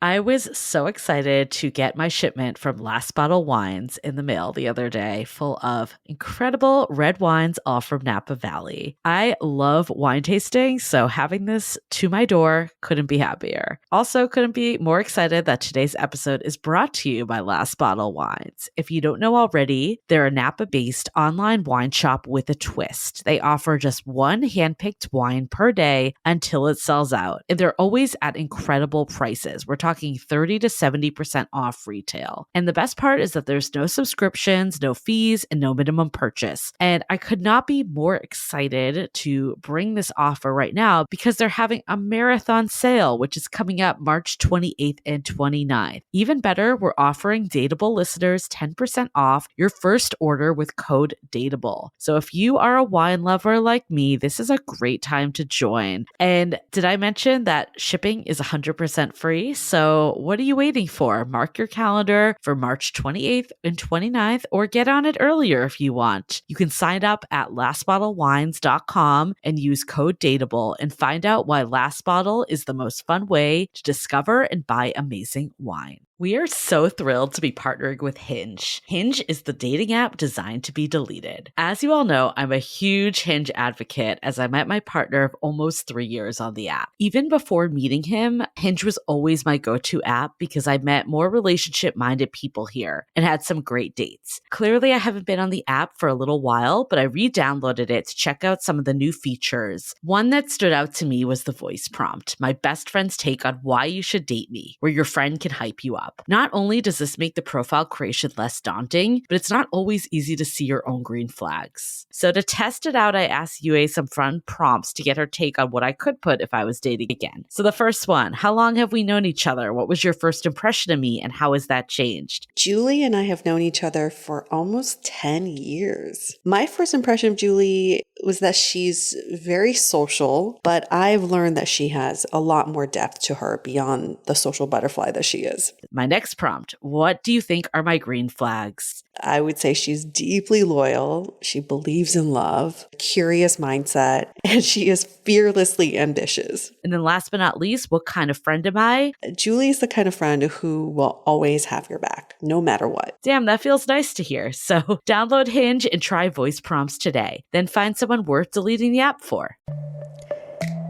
I was so excited to get my shipment from Last Bottle Wines in the mail the other day, full of incredible red wines, all from Napa Valley. I love wine tasting, so having this to my door couldn't be happier. Also, couldn't be more excited that today's episode is brought to you by Last Bottle Wines. If you don't know already, they're a Napa-based online wine shop with a twist. They offer just one handpicked wine per day until it sells out, and they're always at incredible prices. We're talking 30 to 70% off retail. And the best part is that there's no subscriptions, no fees, and no minimum purchase. And I could not be more excited to bring this offer right now because they're having a marathon sale, which is coming up March 28th and 29th. Even better, we're offering Dateable listeners 10% off your first order with code DATEABLE. So if you are a wine lover like me, this is a great time to join. And did I mention that shipping is 100% free? So what are you waiting for? Mark your calendar for March 28th and 29th, or get on it earlier if you want. You can sign up at lastbottlewines.com and use code DATEABLE and find out why Last Bottle is the most fun way to discover and buy amazing wine. We are so thrilled to be partnering with Hinge. Hinge is the dating app designed to be deleted. As you all know, I'm a huge Hinge advocate as I met my partner of almost 3 years on the app. Even before meeting him, Hinge was always my go-to app because I met more relationship-minded people here and had some great dates. Clearly, I haven't been on the app for a little while, but I re-downloaded it to check out some of the new features. One that stood out to me was the voice prompt, my best friend's take on why you should date me, where your friend can hype you up. Not only does this make the profile creation less daunting, but it's not always easy to see your own green flags. So to test it out, I asked Yue some fun prompts to get her take on what I could put if I was dating again. So the first one, how long have we known each other? What was your first impression of me and how has that changed? Julie and I have known each other for almost 10 years. My first impression of Julie was that she's very social, but I've learned that she has a lot more depth to her beyond the social butterfly that she is. My next prompt, what do you think are my green flags? I would say she's deeply loyal. She believes in love, curious mindset, and she is fearlessly ambitious. And then last but not least, what kind of friend am I? Julie is the kind of friend who will always have your back, no matter what. Damn, that feels nice to hear. So download Hinge and try voice prompts today. Then find someone worth deleting the app for.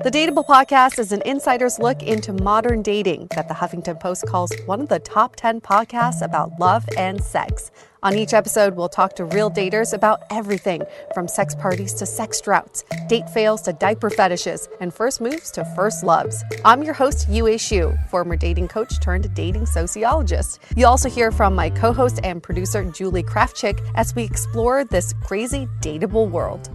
The Dateable podcast is an insider's look into modern dating that the Huffington Post calls one of the top 10 podcasts about love and sex. On each episode, we'll talk to real daters about everything from sex parties to sex droughts, date fails to diaper fetishes, and first moves to first loves. I'm your host, Yue Xu, former dating coach turned dating sociologist. You'll also hear from my co-host and producer, Julie Krafchick, as we explore this crazy dateable world.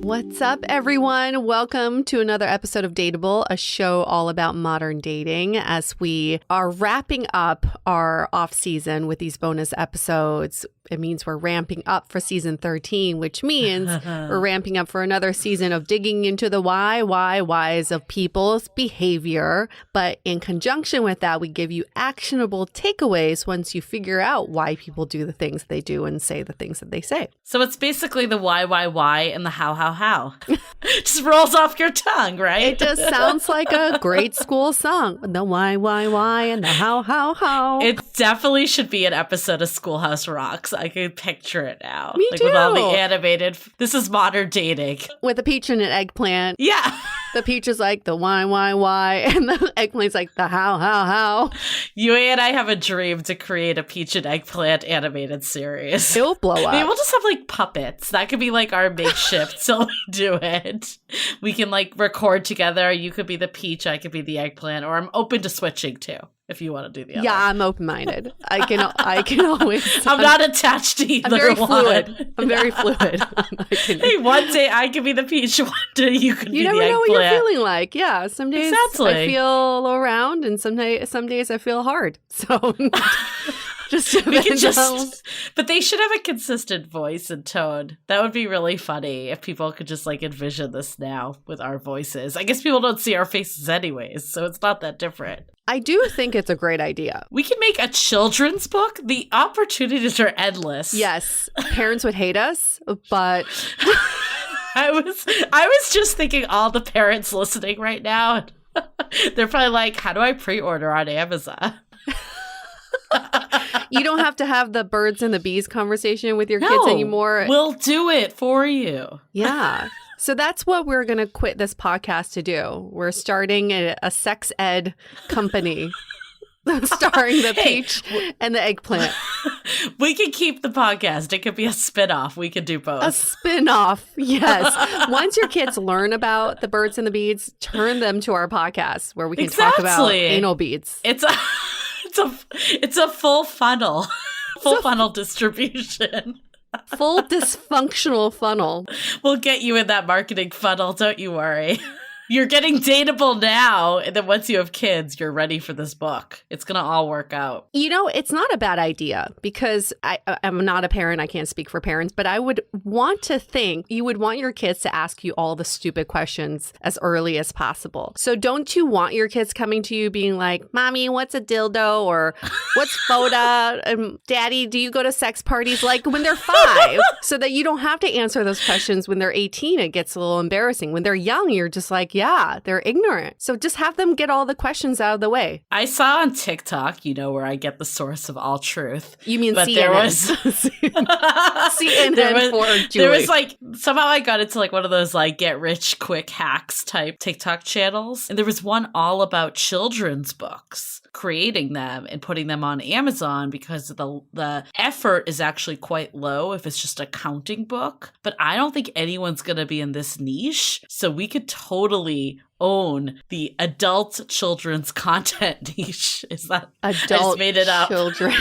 What's up, everyone? Welcome to another episode of Dateable, a show all about modern dating. As we are wrapping up our off season with these bonus episodes, it means we're ramping up for season 13, which means we're ramping up for another season of digging into the whys of people's behavior. But in conjunction with that, we give you actionable takeaways once you figure out why people do the things they do and say the things that they say. So it's basically the why, and the how. Just rolls off your tongue, right? It just sounds like a grade school song. The why, and the how. It definitely should be an episode of Schoolhouse Rocks. I can picture it now. Me too. With all the animated, this is modern dating. With a peach and an eggplant. Yeah. The peach is like the why, and the eggplant's like the how. Yue and I have a dream to create a peach and eggplant animated series. It'll blow up. Maybe we'll just have like puppets. That could be like our makeshift till we do it. We can like record together. You could be the peach, I could be the eggplant, or I'm open to switching too. If you want to do the other. Yeah, I'm open-minded. I can always. I'm not attached to either I'm very one. fluid. I'm very fluid. Hey, one day I can be the peach, one day you can be the eggplant. You never know what you're feeling like. Yeah, some days exactly. I feel low round, and some days I feel hard. So but they should have a consistent voice and tone. That would be really funny if people could just like envision this now with our voices. I guess people don't see our faces anyways, so it's not that different. I do think it's a great idea. We can make a children's book. The opportunities are endless. Yes. Parents would hate us, but I was just thinking all the parents listening right now. They're probably like, how do I pre-order on Amazon? You don't have to have the birds and the bees conversation with your kids anymore. We'll do it for you. Yeah. So that's what we're going to quit this podcast to do. We're starting a sex ed company starring the peach and the eggplant. We can keep the podcast. It could be a spinoff. We could do both. A spinoff, yes. Once your kids learn about the birds and the beads, turn them to our podcast where we can talk about anal beads. It's a full funnel. Full funnel distribution. Full dysfunctional funnel. We'll get you in that marketing funnel. Don't you worry. You're getting dateable now, and then once you have kids, you're ready for this book. It's going to all work out. You know, it's not a bad idea because I'm not a parent. I can't speak for parents, but I would want to think you would want your kids to ask you all the stupid questions as early as possible. So don't you want your kids coming to you being like, Mommy, what's a dildo? Or what's FODA? And Daddy, do you go to sex parties? Like when they're 5, so that you don't have to answer those questions when they're 18. It gets a little embarrassing. When they're young, you're just like, yeah, they're ignorant. So just have them get all the questions out of the way. I saw on TikTok, where I get the source of all truth. You mean but CNN? There was CNN for Julie. There was somehow I got into one of those get rich quick hacks type TikTok channels. And there was one all about children's books, creating them and putting them on Amazon because the effort is actually quite low if it's just a counting book. But I don't think anyone's going to be in this niche. So we could totally own the adult children's content niche. Is that adult I just made it up. Children.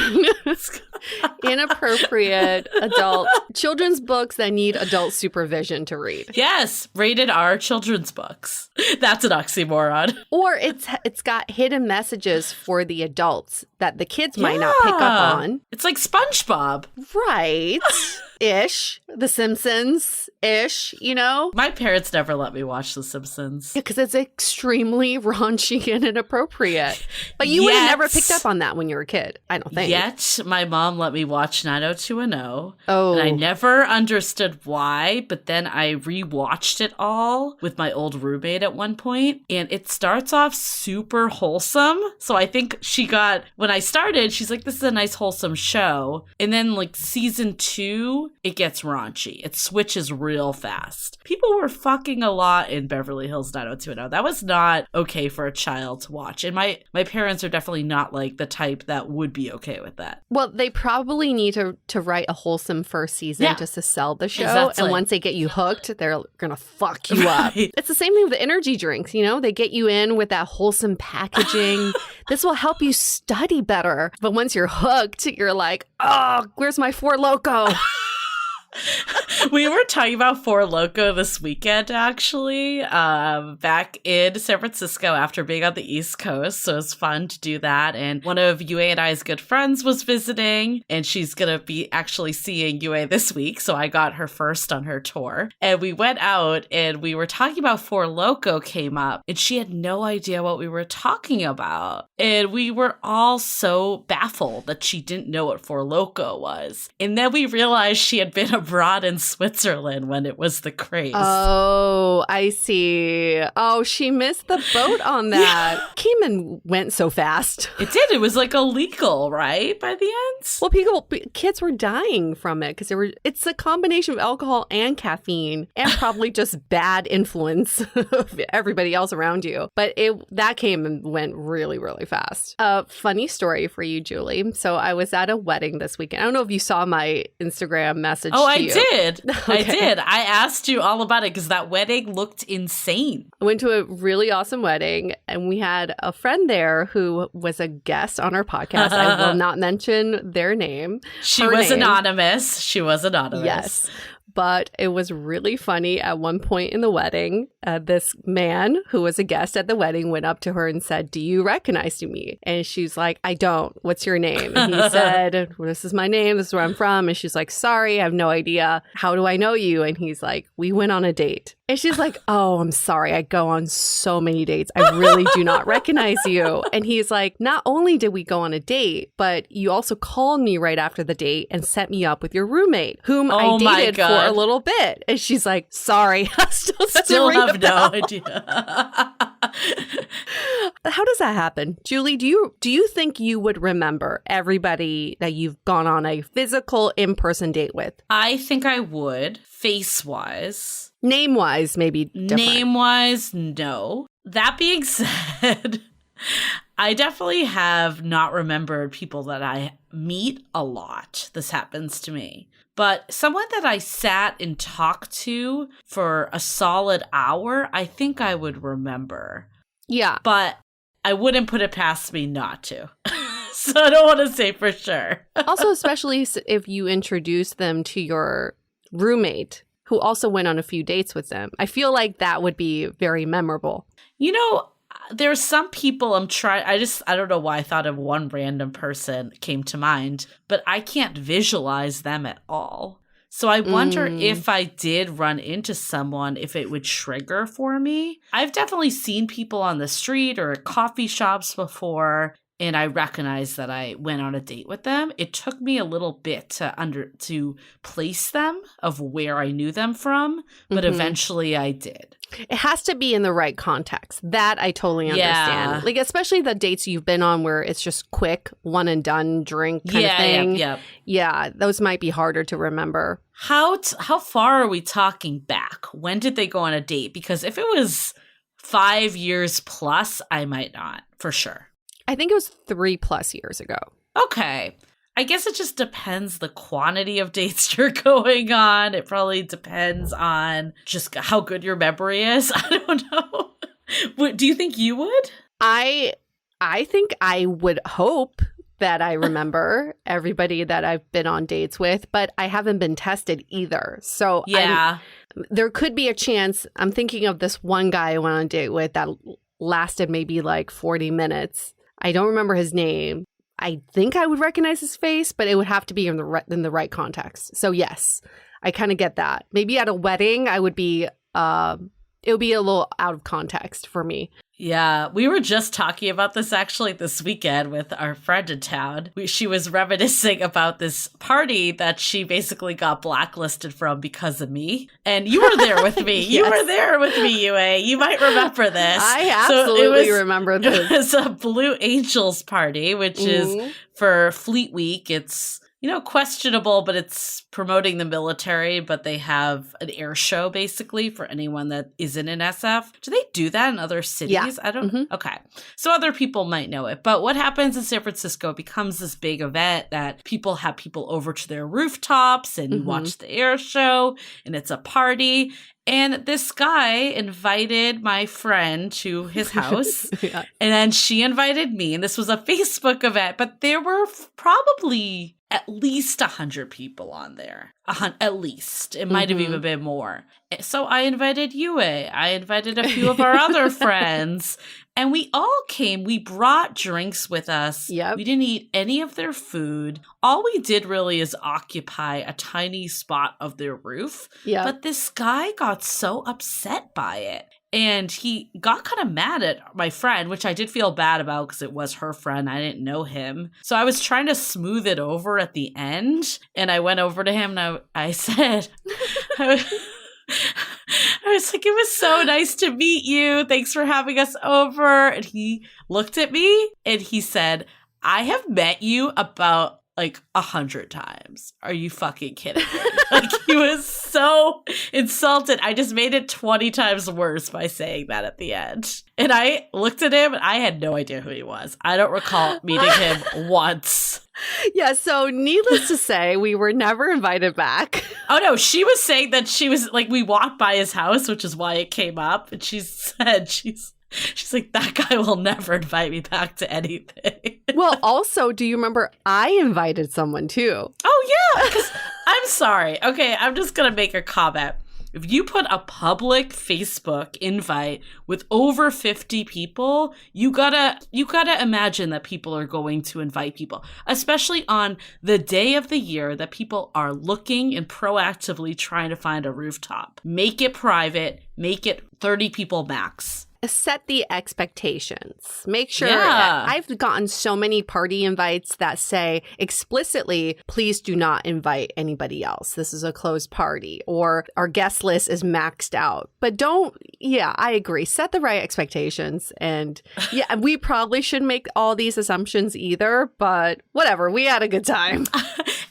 Inappropriate adult children's books that need adult supervision to read. Yes, rated R children's books. That's an oxymoron. Or it's got hidden messages for the adults that the kids might not pick up on. It's like SpongeBob. Right. Ish. The Simpsons. Ish, My parents never let me watch The Simpsons. Because it's extremely raunchy and inappropriate. But you would have never picked up on that when you were a kid, I don't think. Yet, my mom let me watch 90210. Oh. And I never understood why, but then I rewatched it all with my old roommate at one point, and it starts off super wholesome. So I think when I started, she's like, this is a nice wholesome show. And then season 2, it gets raunchy. It switches real fast. People were fucking a lot in Beverly Hills 90210. That was not okay for a child to watch. And my parents are definitely not the type that would be okay with that. Well, they probably need to write a wholesome first season just to sell the show. Exactly. And once they get you hooked, they're going to fuck you up. It's the same thing with the energy drinks, They get you in with that wholesome packaging. This will help you study better. But once you're hooked, you're like, oh, where's my Four Loko? We were talking about Four Loko this weekend, actually, back in San Francisco after being on the East Coast. So it was fun to do that. And one of Yue and I's good friends was visiting, and she's going to be actually seeing Yue this week. So I got her first on her tour. And we went out and we were talking about Four Loko came up, and she had no idea what we were talking about. And we were all so baffled that she didn't know what Four Loko was. And then we realized she had been abroad in Switzerland when it was the craze. Oh, I see. Oh, she missed the boat on that. Yeah. Came and went so fast. It did. It was illegal, right? By the end. Well, kids were dying from it because it's a combination of alcohol and caffeine and probably just bad influence of everybody else around you. But that came and went really, really fast. A funny story for you, Julie. So I was at a wedding this weekend. I don't know if you saw my Instagram message. Oh, I did. Okay. I did. I asked you all about it because that wedding looked insane. I went to a really awesome wedding, and we had a friend there who was a guest on our podcast. I will not mention their name. She was anonymous. She was anonymous. Yes. But it was really funny. At one point in the wedding, this man who was a guest at the wedding went up to her and said, "Do you recognize me?" And she's like, "I don't. What's your name?" And he said, "This is my name. This is where I'm from." And she's like, "Sorry, I have no idea. How do I know you?" And he's like, "We went on a date." And she's like, "Oh, I'm sorry. I go on so many dates. I really do not recognize you." And he's like, "Not only did we go on a date, but you also called me right after the date and set me up with your roommate, whom I dated for a little bit." And she's like, "Sorry, I still have no idea." How does that happen? Julie, do you think you would remember everybody that you've gone on a physical in-person date with? I think I would, face-wise. Name-wise, maybe different. Name-wise, no. That being said, I definitely have not remembered people that I meet a lot. This happens to me. But someone that I sat and talked to for a solid hour, I think I would remember. Yeah. But I wouldn't put it past me not to. So I don't want to say for sure. Also, especially if you introduce them to your roommate, who also went on a few dates with them. I feel like that would be very memorable. You know, there's some people I don't know why I thought of one random person came to mind, but I can't visualize them at all. So I wonder if I did run into someone, if it would trigger for me. I've definitely seen people on the street or at coffee shops before, and I recognize that I went on a date with them. It took me a little bit to place them of where I knew them from, but eventually I did. It has to be in the right context. That I totally understand. Yeah. Like, especially the dates you've been on where it's just quick, one and done drink kind of thing. Yeah, those might be harder to remember. How far are we talking back? When did they go on a date? Because if it was 5 years plus, I might not, for sure. I think it was 3+ years ago. Okay. I guess it just depends the quantity of dates you're going on. It probably depends on just how good your memory is. I don't know. Do you think you would? I think I would hope that I remember everybody that I've been on dates with, but I haven't been tested either. So yeah, there could be a chance. I'm thinking of this one guy I went on a date with that lasted maybe like 40 minutes. I don't remember his name. I think I would recognize his face, but it would have to be in the right context. So yes, I kind of get that. Maybe at a wedding, it would be a little out of context for me. Yeah, we were just talking about this actually this weekend with our friend in town. She was reminiscing about this party that she basically got blacklisted from because of me. And you were there with me. Yes. You were there with me, Yue. You might remember this. I absolutely remember this. It was a Blue Angels party, which is for Fleet Week. It's, questionable, but it's promoting the military, but they have an air show basically for anyone that isn't in SF. Do they do that in other cities? Yeah. I don't. Okay. So other people might know it. But what happens in San Francisco becomes this big event that people have people over to their rooftops and you watch the air show and it's a party. And this guy invited my friend to his house, and then she invited me, and this was a Facebook event, but there were probably at least 100 people on there. At least. It might have even been more. So I invited Yue. I invited a few of our other friends. And we all came. We brought drinks with us. Yep. We didn't eat any of their food. All we did really is occupy a tiny spot of their roof. Yep. But this guy got so upset by it. And he got kind of mad at my friend, which I did feel bad about because it was her friend. I didn't know him. So I was trying to smooth it over at the end. And I went over to him and I said, I was like, it was so nice to meet you. Thanks for having us over. And he looked at me and he said, I have met you about like 100 times. Are you fucking kidding me? Like, he was so insulted. I just made it 20 times worse by saying that at the end. And I looked at him and I had no idea who he was. I don't recall meeting him once. Yeah, so needless to say, we were never invited back. Oh, no, she was saying that she was, like, we walked by his house, which is why it came up. And she said, she's like, that guy will never invite me back to anything. Well, also, do you remember I invited someone too? Oh, yeah, because I'm sorry. Okay, I'm just going to make a comment. If you put a public Facebook invite with over 50 people, you gotta imagine that people are going to invite people, especially on the day of the year that people are looking and proactively trying to find a rooftop. Make it private, make it 30 people max. Set the expectations. Make sure. Yeah. I've gotten so many party invites that say explicitly, please do not invite anybody else. This is a closed party, or our guest list is maxed out. But I agree. Set the right expectations. And yeah, we probably shouldn't make all these assumptions either, but whatever. We had a good time.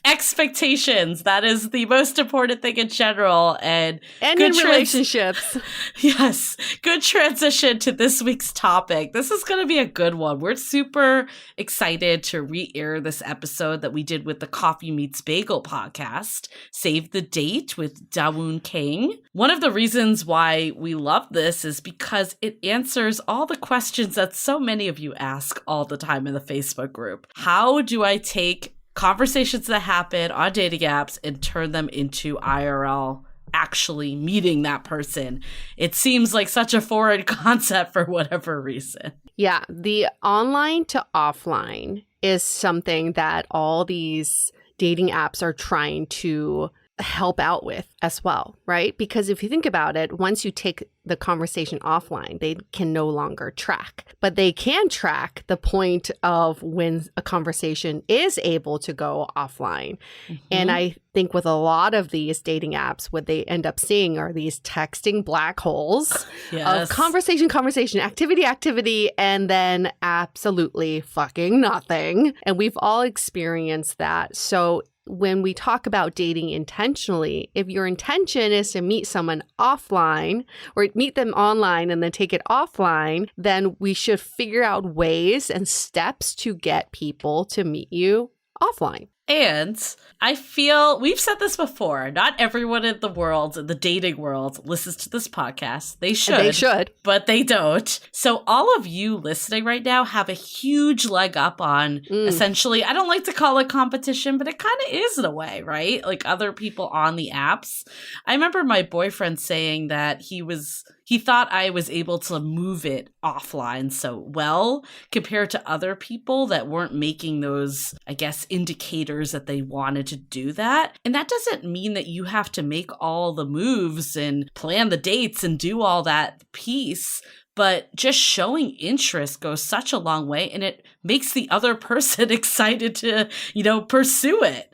Expectations. That is the most important thing in general. And in relationships. Yes. Good transition to this week's topic. This is going to be a good one. We're super excited to re-air this episode that we did with the Coffee Meets Bagel podcast, Save the Date with Dawoon Kang. One of the reasons why we love this is because it answers all the questions that so many of you ask all the time in the Facebook group. How do I take conversations that happen on dating apps and turn them into IRL, actually meeting that person? It seems like such a foreign concept for whatever reason. Yeah, the online to offline is something that all these dating apps are trying to help out with as well, right? Because if you think about it, once you take the conversation offline, they can no longer track. But they can track the point of when a conversation is able to go offline. Mm-hmm. And I think with a lot of these dating apps, what they end up seeing are these texting black holes of conversation, activity, and then absolutely fucking nothing. And we've all experienced that. So when we talk about dating intentionally, if your intention is to meet someone offline or meet them online and then take it offline, then we should figure out ways and steps to get people to meet you offline. And I feel we've said this before. Not everyone in the world, in the dating world, listens to this podcast. They should. But they don't. So all of you listening right now have a huge leg up on essentially, I don't like to call it competition, but it kind of is in a way, right? Like other people on the apps. I remember my boyfriend saying that he thought I was able to move it offline so well compared to other people that weren't making those, I guess, indicators that they wanted to do that. And that doesn't mean that you have to make all the moves and plan the dates and do all that piece. But just showing interest goes such a long way, and it makes the other person excited to, pursue it.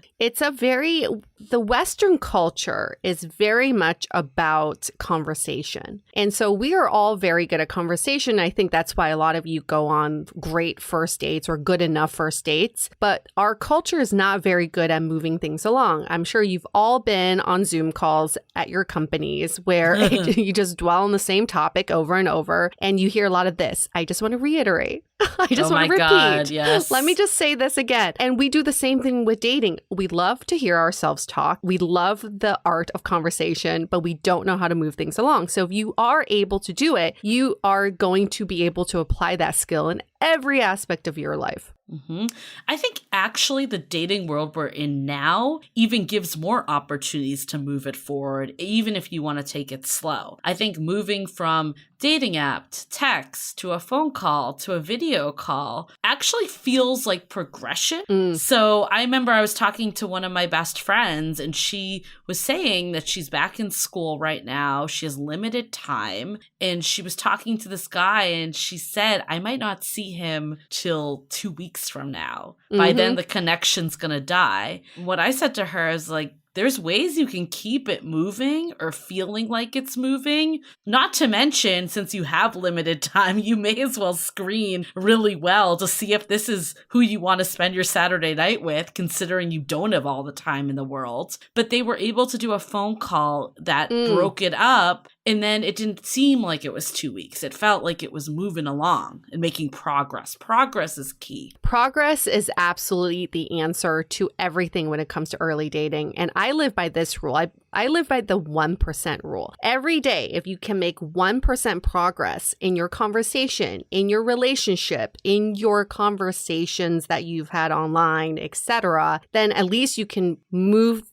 The Western culture is very much about conversation. And so we are all very good at conversation. I think that's why a lot of you go on great first dates or good enough first dates. But our culture is not very good at moving things along. I'm sure you've all been on Zoom calls at your companies where you just dwell on the same topic over and over. And you hear a lot of this. I just want to reiterate. I just want to repeat. God, yes. Let me just say this again. And we do the same thing with dating. We love to hear ourselves talk. We love the art of conversation, but we don't know how to move things along. So if you are able to do it, you are going to be able to apply that skill in every aspect of your life. Mm-hmm. I think actually the dating world we're in now even gives more opportunities to move it forward, even if you want to take it slow. I think moving from dating app to text to a phone call to a video call actually feels like progression. So I remember I was talking to one of my best friends and she was saying that she's back in school right now. She has limited time and she was talking to this guy and she said, I might not see him till 2 weeks from now. By then the connection's gonna die. What I said to her is like, there's ways you can keep it moving or feeling like it's moving. Not to mention, since you have limited time, you may as well screen really well to see if this is who you want to spend your Saturday night with, considering you don't have all the time in the world. But they were able to do a phone call that broke it up. And then it didn't seem like it was 2 weeks. It felt like it was moving along and making progress. Progress is key. Progress is absolutely the answer to everything when it comes to early dating. And I live by this rule. I live by the 1% rule. Every day, if you can make 1% progress in your conversation, in your relationship, in your conversations that you've had online, etc., then at least you can move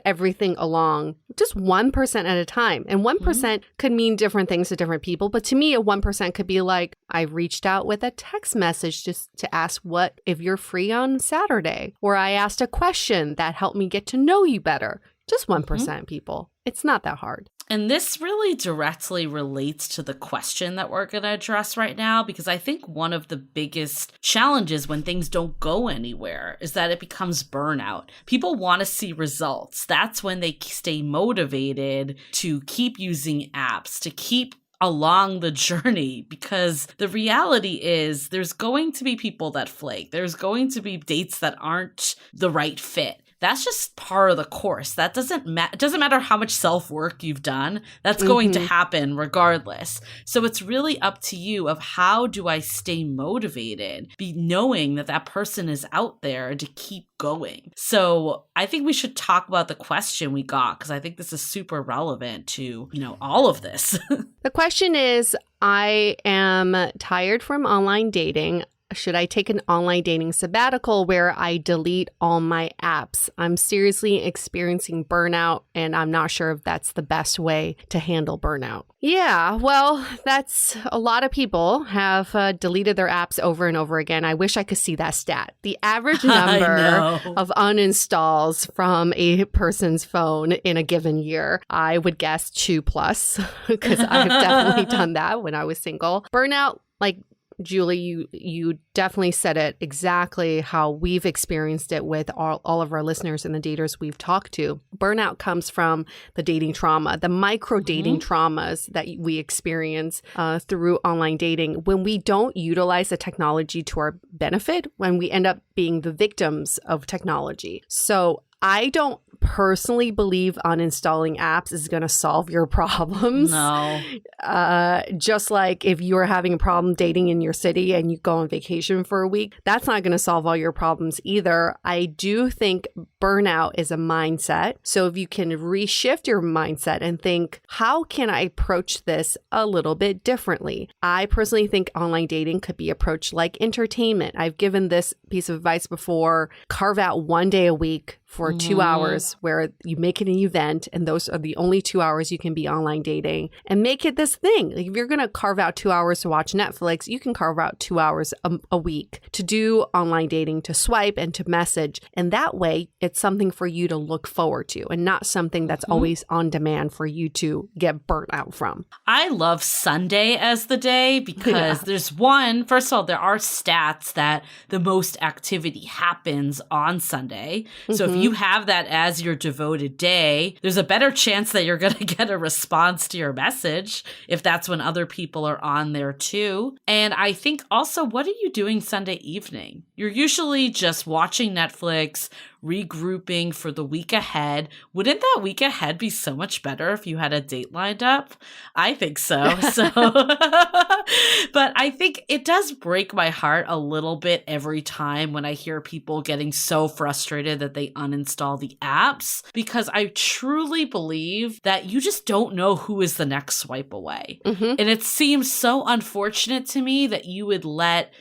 everything along just 1% at a time. And 1% could mean different things to different people. But to me, a 1% could be like, I reached out with a text message just to ask if you're free on Saturday, or I asked a question that helped me get to know you better. Just 1%, people. It's not that hard. And this really directly relates to the question that we're going to address right now, because I think one of the biggest challenges when things don't go anywhere is that it becomes burnout. People want to see results. That's when they stay motivated to keep using apps, to keep along the journey, because the reality is there's going to be people that flake. There's going to be dates that aren't the right fit. That's just part of the course. That doesn't it doesn't matter how much self-work you've done. That's going to happen regardless. So it's really up to you of how do I stay motivated, knowing that that person is out there to keep going. So I think we should talk about the question we got, because I think this is super relevant to, all of this. The question is, I am tired from online dating. Should I take an online dating sabbatical where I delete all my apps? I'm seriously experiencing burnout, and I'm not sure if that's the best way to handle burnout. Yeah, well, that's a lot of people have deleted their apps over and over again. I wish I could see that stat. The average number of uninstalls from a person's phone in a given year, I would guess 2+, because I've definitely done that when I was single. Burnout, like Julie, you definitely said it exactly how we've experienced it with all of our listeners and the daters we've talked to. Burnout comes from the dating trauma, the micro dating traumas that we experience through online dating when we don't utilize the technology to our benefit, when we end up being the victims of technology. So I don't personally believe uninstalling apps is going to solve your problems. No. Just like if you're having a problem dating in your city and you go on vacation for a week, that's not going to solve all your problems either. I do think burnout is a mindset. So if you can reshift your mindset and think, how can I approach this a little bit differently? I personally think online dating could be approached like entertainment. I've given this piece of advice before. Carve out one day a week for 2 hours where you make it an event, and those are the only 2 hours you can be online dating, and make it this thing. Like if you're going to carve out 2 hours to watch Netflix, you can carve out 2 hours a week to do online dating, to swipe and to message. And that way it's something for you to look forward to and not something that's always on demand for you to get burnt out from. I love Sunday as the day because there's first of all, there are stats that the most activity happens on Sunday. So if you have that as your devoted day, there's a better chance that you're going to get a response to your message if that's when other people are on there too. And I think also, what are you doing Sunday evening? You're usually just watching Netflix, regrouping for the week ahead. Wouldn't that week ahead be so much better if you had a date lined up? I think so. But I think it does break my heart a little bit every time when I hear people getting so frustrated that they uninstall the apps, because I truly believe that you just don't know who is the next swipe away. And it seems so unfortunate to me that you would let,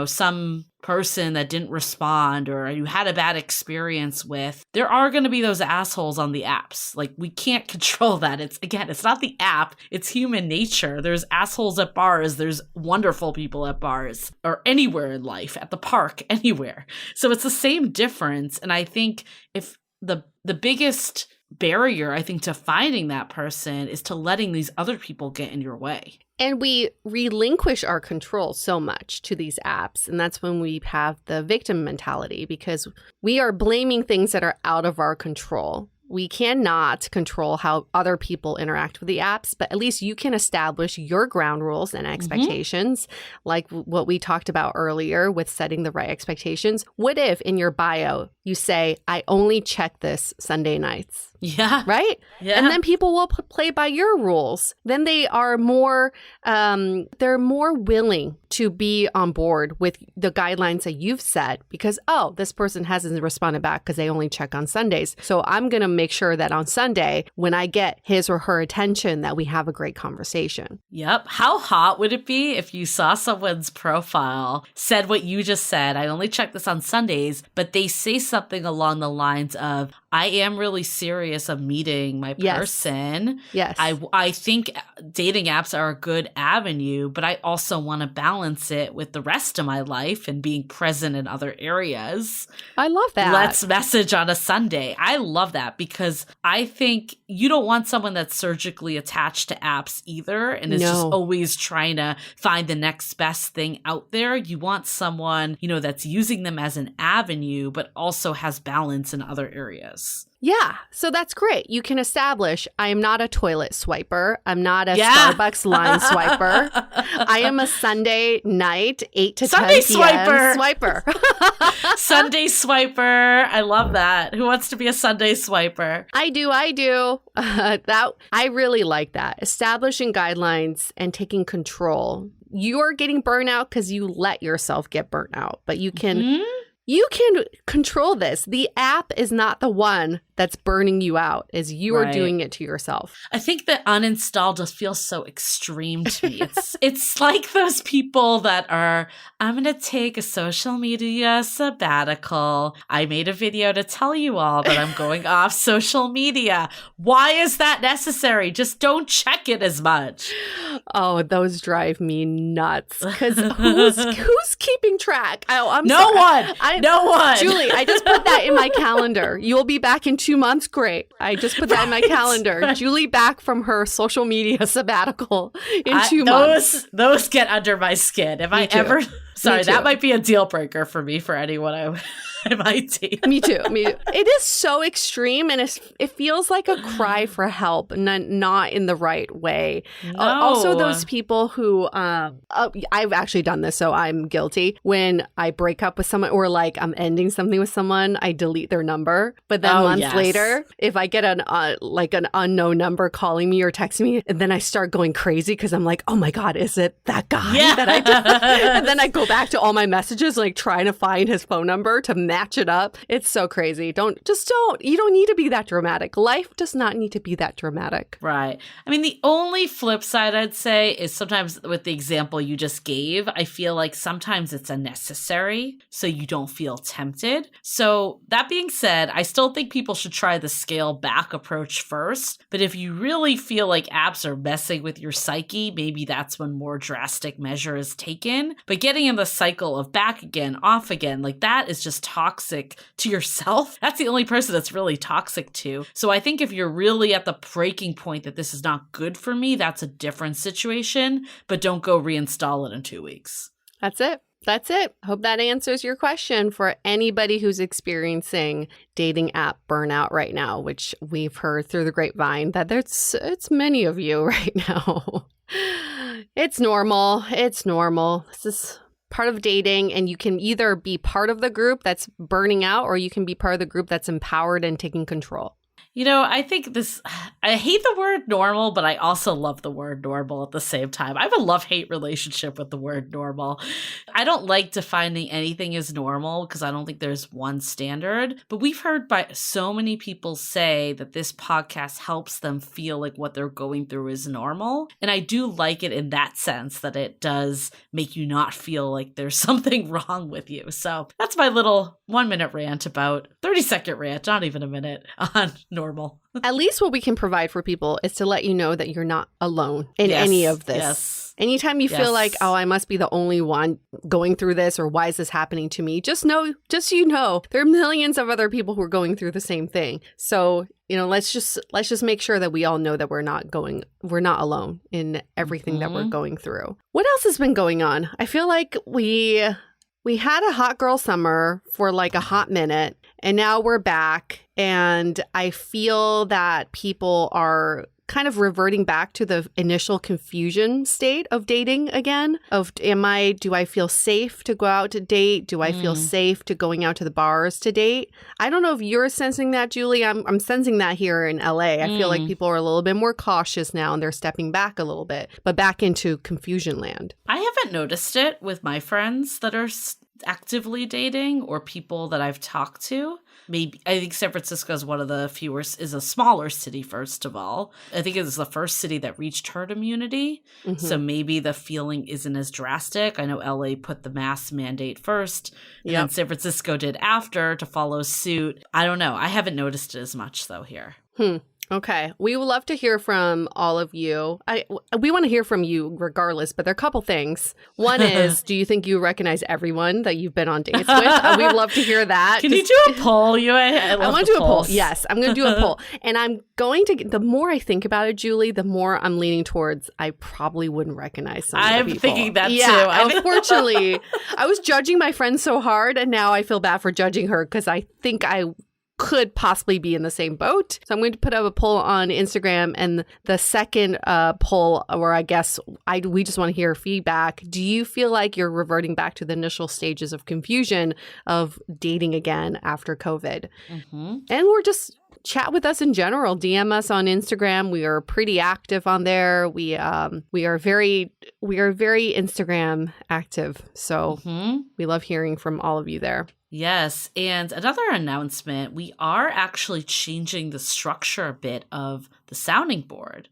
some person that didn't respond or you had a bad experience with, there are going to be those assholes on the apps. Like, we can't control that. It's not the app, it's human nature. There's assholes at bars, there's wonderful people at bars, or anywhere in life, at the park, anywhere. So it's the same difference. And I think if the biggest barrier, I think, to finding that person is to letting these other people get in your way. And we relinquish our control so much to these apps. And that's when we have the victim mentality, because we are blaming things that are out of our control. We cannot control how other people interact with the apps, but at least you can establish your ground rules and expectations, like what we talked about earlier with setting the right expectations. What if in your bio you say, I only check this Sunday nights? Yeah. Right? Yeah. And then people will play by your rules. Then they are more, they're more willing to be on board with the guidelines that you've set because, this person hasn't responded back because they only check on Sundays. So I'm going to make sure that on Sunday, when I get his or her attention, that we have a great conversation. Yep. How hot would it be if you saw someone's profile, said what you just said, I only check this on Sundays, but they say something along the lines of, I am really serious of meeting my person. Yes. I think dating apps are a good avenue, but I also want to balance it with the rest of my life and being present in other areas. I love that. Let's message on a Sunday. I love that because because I think you don't want someone that's surgically attached to apps either and is just always trying to find the next best thing out there. You want someone, that's using them as an avenue, but also has balance in other areas. Yeah, so that's great. You can establish I am not a toilet swiper. I'm not a Starbucks line swiper. I am a Sunday night 8 to Sunday 10 p.m. swiper. Sunday swiper. I love that. Who wants to be a Sunday swiper? I do. I really like that. Establishing guidelines and taking control. You're getting burnout because you let yourself get burnt out, but you can... You can control this. The app is not the one that's burning you out, as you are doing it to yourself. I think that uninstall just feels so extreme to me. It's like those people that are, I'm going to take a social media sabbatical. I made a video to tell you all that I'm going off social media. Why is that necessary? Just don't check it as much. Oh, those drive me nuts. Because who's keeping track? I'm no sorry. one. No one. Julie, I just put that in my calendar. You'll be back in 2 months. Great. I just put that in my calendar. Right. Julie back from her social media sabbatical in 2 months. Those get under my skin. If I ever... Sorry, that might be a deal breaker for me for anyone I might date. Me too. It is so extreme, and it feels like a cry for help, not in the right way. No. Also, those people who I've actually done this, so I'm guilty. When I break up with someone, or like I'm ending something with someone, I delete their number. But then months later, if I get an unknown number calling me or texting me, and then I start going crazy because I'm like, oh my God, is it that guy that I did? And then I go back to all my messages, like trying to find his phone number to match it up. It's so crazy. You don't need to be that dramatic. Life does not need to be that dramatic. Right. I mean, the only flip side I'd say is sometimes with the example you just gave, I feel like sometimes it's unnecessary so you don't feel tempted. So that being said, I still think people should try the scale back approach first. But if you really feel like apps are messing with your psyche, maybe that's when more drastic measure is taken. But getting in the cycle of back again, off again, like that is just toxic to yourself. That's the only person that's really toxic to. So I think if you're really at the breaking point that this is not good for me, that's a different situation, but don't go reinstall it in 2 weeks. That's it. Hope that answers your question for anybody who's experiencing dating app burnout right now, which we've heard through the grapevine that it's many of you right now. It's normal. This is part of dating, and you can either be part of the group that's burning out, or you can be part of the group that's empowered and taking control. I think I hate the word normal, but I also love the word normal at the same time. I have a love-hate relationship with the word normal. I don't like defining anything as normal because I don't think there's one standard, but we've heard by so many people say that this podcast helps them feel like what they're going through is normal. And I do like it in that sense that it does make you not feel like there's something wrong with you. So that's my little 1-minute rant, about 30-second rant, not even a minute, on normal. At least what we can provide for people is to let you know that you're not alone in any of this. Yes. Anytime you feel like, oh, I must be the only one going through this, or why is this happening to me? Just know, there are millions of other people who are going through the same thing. So, let's just make sure that we all know that we're not alone in everything that we're going through. What else has been going on? I feel like we had a hot girl summer for like a hot minute, and now we're back. And I feel that people are kind of reverting back to the initial confusion state of dating again. Do I feel safe to go out to date? Do I feel safe to going out to the bars to date? I don't know if you're sensing that, Julie. I'm sensing that here in LA. I feel like people are a little bit more cautious now, and they're stepping back a little bit, but back into confusion land. I haven't noticed it with my friends that are actively dating or people that I've talked to. Maybe I think San Francisco is one of the is a smaller city, first of all. I think it was the first city that reached herd immunity. So maybe the feeling isn't as drastic. I know LA put the mask mandate first, and then San Francisco did after to follow suit. I don't know. I haven't noticed it as much though here. Okay. We would love to hear from all of you. We want to hear from you regardless, but there are a couple things. One is, do you think you recognize everyone that you've been on dates with? We'd love to hear that. Can you do a poll? I want to do a poll. Yes, I'm going to do a poll. And I'm going to, the more I think about it, Julie, the more I'm leaning towards I probably wouldn't recognize some of the people. I'm thinking that too. Unfortunately, I was judging my friend so hard, and now I feel bad for judging her because I think I could possibly be in the same boat. So I'm going to put up a poll on Instagram, and the second poll, where I guess we just want to hear feedback. Do you feel like you're reverting back to the initial stages of confusion of dating again after COVID? Mm-hmm. And we're just chat with us in general. DM us on Instagram. We are pretty active on there. We are very Instagram active. So we love hearing from all of you there. Yes. And another announcement, we are actually changing the structure a bit of the sounding board.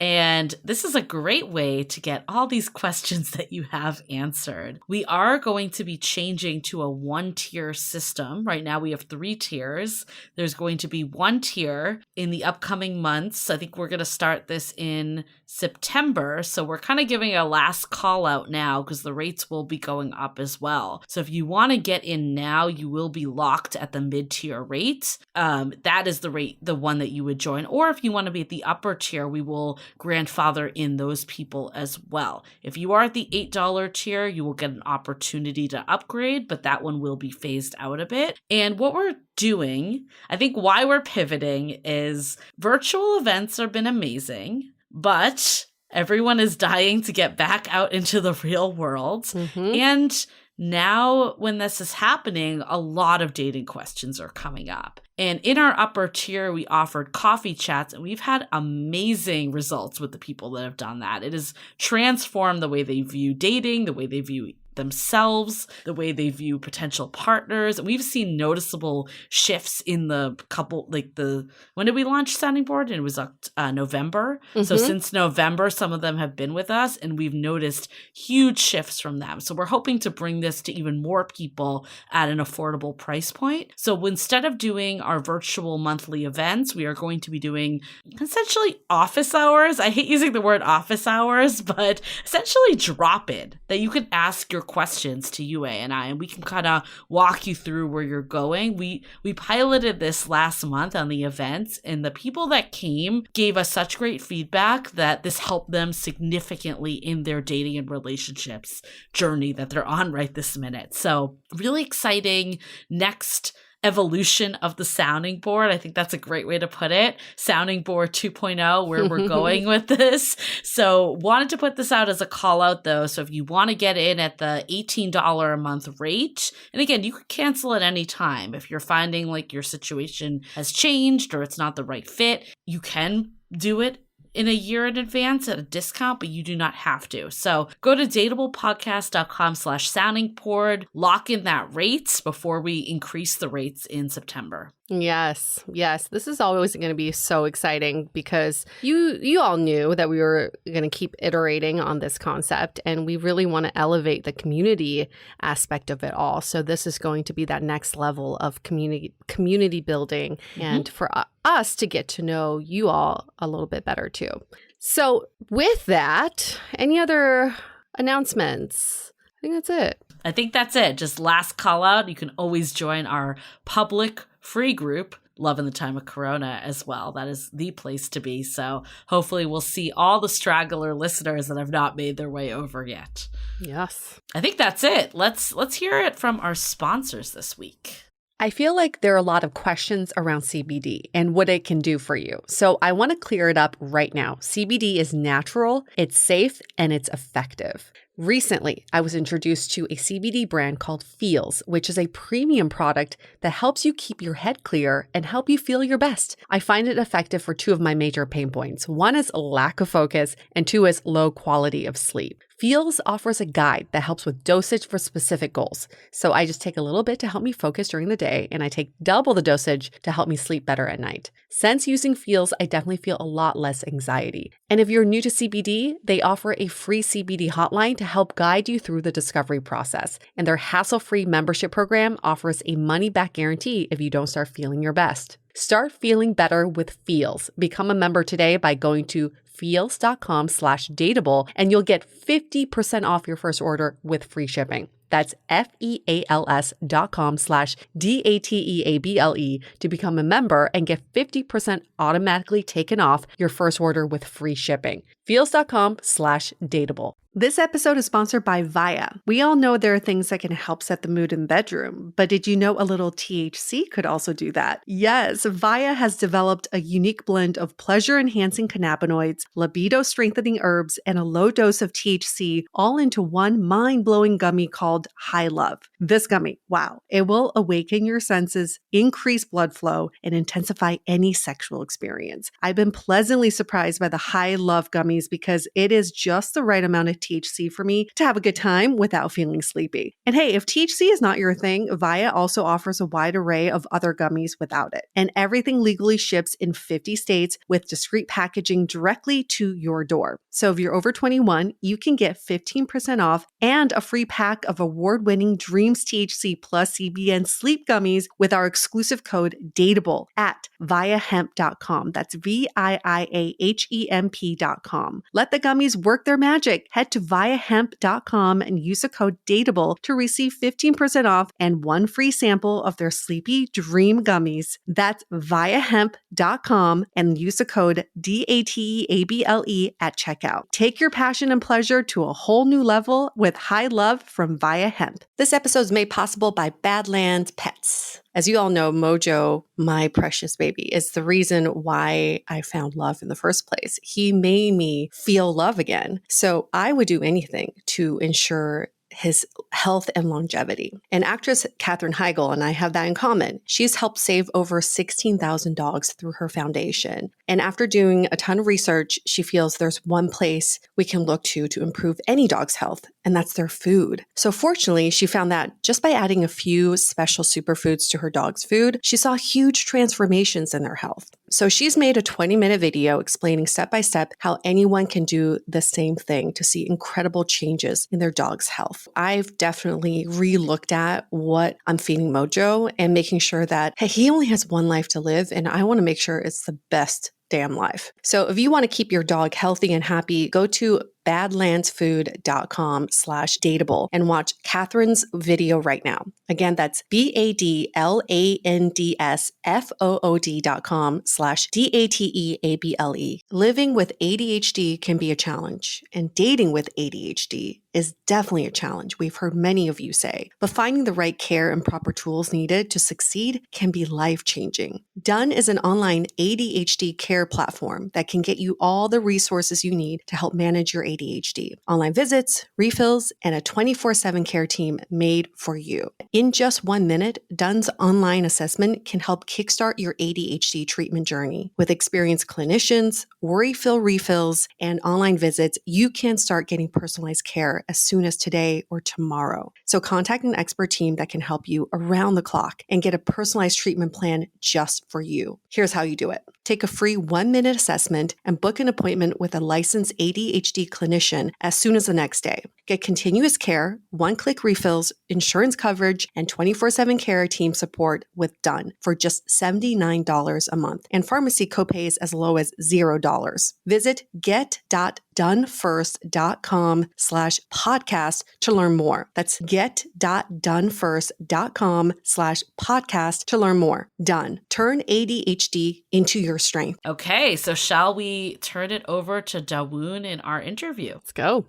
And this is a great way to get all these questions that you have answered. We are going to be changing to a 1-tier system. Right now we have 3 tiers. There's going to be 1 tier in the upcoming months. I think we're going to start this in September. So we're kind of giving a last call out now because the rates will be going up as well. So if you want to get in now, you will be locked at the mid-tier rate. That is the rate, the one that you would join. Or if you want to be at the upper tier, we will grandfather in those people as well. If you are at the $8 tier, you will get an opportunity to upgrade, but that one will be phased out a bit. And what we're doing, I think why we're pivoting is virtual events have been amazing, but everyone is dying to get back out into the real world. Mm-hmm. And now when this is happening, a lot of dating questions are coming up. And in our upper tier, we offered coffee chats, and we've had amazing results with the people that have done that. It has transformed the way they view dating, the way they view themselves, the way they view potential partners. And we've seen noticeable shifts in the couple, when did we launch Sounding Board? And it was November. Mm-hmm. So since November, some of them have been with us, and we've noticed huge shifts from them. So we're hoping to bring this to even more people at an affordable price point. So instead of doing our virtual monthly events, we are going to be doing essentially office hours. I hate using the word office hours, but essentially drop-in that you can ask your questions to Yue and I, and we can kind of walk you through where you're going. We piloted this last month on the events, and the people that came gave us such great feedback that this helped them significantly in their dating and relationships journey that they're on right this minute. So really exciting next evolution of the sounding board. I think that's a great way to put it. Sounding board 2.0, where we're going with this. So wanted to put this out as a call out though. So if you want to get in at the $18 a month rate, and again, you could cancel at any time. If you're finding like your situation has changed or it's not the right fit, you can do it in a year in advance at a discount, but you do not have to. So go to dateablepodcast.com/soundingboard, lock in that rate before we increase the rates in September. Yes. This is always going to be so exciting because you all knew that we were going to keep iterating on this concept, and we really want to elevate the community aspect of it all. So this is going to be that next level of community building, and for us to get to know you all a little bit better too. So with that, any other announcements? I think that's it. Just last call out. You can always join our public free group, Love in the Time of Corona, as well. That is the place to be. So hopefully we'll see all the straggler listeners that have not made their way over yet. Yes. I think that's it. Let's hear it from our sponsors this week. I feel like there are a lot of questions around CBD and what it can do for you. So I want to clear it up right now. CBD is natural, it's safe, and it's effective. Recently, I was introduced to a CBD brand called Feels, which is a premium product that helps you keep your head clear and help you feel your best. I find it effective for 2 of my major pain points. 1 is lack of focus, and 2 is low quality of sleep. Feels offers a guide that helps with dosage for specific goals. So I just take a little bit to help me focus during the day, and I take double the dosage to help me sleep better at night. Since using Feels, I definitely feel a lot less anxiety. And if you're new to CBD, they offer a free CBD hotline to help guide you through the discovery process. And their hassle-free membership program offers a money-back guarantee if you don't start feeling your best. Start feeling better with Feels. Become a member today by going to feels.com/dateable, and you'll get 50% off your first order with free shipping. That's feals.com/dateable to become a member and get 50% automatically taken off your first order with free shipping. Feels.com/dateable. This episode is sponsored by Via. We all know there are things that can help set the mood in the bedroom, but did you know a little THC could also do that? Yes, Via has developed a unique blend of pleasure-enhancing cannabinoids, libido-strengthening herbs, and a low dose of THC all into one mind-blowing gummy called High Love. This gummy, wow, it will awaken your senses, increase blood flow, and intensify any sexual experience. I've been pleasantly surprised by the High Love gummies because it is just the right amount of THC for me to have a good time without feeling sleepy. And hey, if THC is not your thing, Via also offers a wide array of other gummies without it. And everything legally ships in 50 states with discreet packaging directly to your door. So if you're over 21, you can get 15% off and a free pack of award-winning Dreams THC plus CBN sleep gummies with our exclusive code DATEABLE at viahemp.com. That's VIIAHEMP.com. Let the gummies work their magic. Head to viahemp.com and use the code DATEABLE to receive 15% off and one free sample of their Sleepy Dream gummies. That's viahemp.com and use the code DATEABLE at checkout. Take your passion and pleasure to a whole new level with High Love from Via Hemp. This episode is made possible by Badlands Pets. As you all know, Mojo, my precious baby, is the reason why I found love in the first place. He made me feel love again. So I would do anything to ensure his health and longevity. And actress Katherine Heigl and I have that in common. She's helped save over 16,000 dogs through her foundation. And after doing a ton of research, she feels there's one place we can look to improve any dog's health, and that's their food. So fortunately, she found that just by adding a few special superfoods to her dog's food, she saw huge transformations in their health. So she's made a 20-minute video explaining step by step how anyone can do the same thing to see incredible changes in their dog's health. I've definitely re-looked at what I'm feeding Mojo and making sure that, hey, he only has one life to live, and I want to make sure it's the best damn life. So if you want to keep your dog healthy and happy, go to badlandsfood.com/dateable and watch Catherine's video right now. Again, that's badlandsfood.com/dateable. Living with ADHD can be a challenge, and dating with ADHD is definitely a challenge. We've heard many of you say, but finding the right care and proper tools needed to succeed can be life-changing. Done is an online ADHD care platform that can get you all the resources you need to help manage your ADHD. Online visits, refills, and a 24/7 care team made for you. In just 1 minute, Done's online assessment can help kickstart your ADHD treatment journey. With experienced clinicians, worry-fill refills, and online visits, you can start getting personalized care as soon as today or tomorrow. So contact an expert team that can help you around the clock and get a personalized treatment plan just for you. Here's how you do it. Take a free 1-minute assessment and book an appointment with a licensed ADHD clinician as soon as the next day. Get continuous care, one-click refills, insurance coverage, and 24/7 care team support with Done for just $79 a month, and pharmacy copays as low as $0. Visit get.donefirst.com/podcast to learn more. That's get.donefirst.com/podcast to learn more. Done. Turn ADHD into your strength. Okay, so shall we turn it over to Dawoon in our interview? Let's go.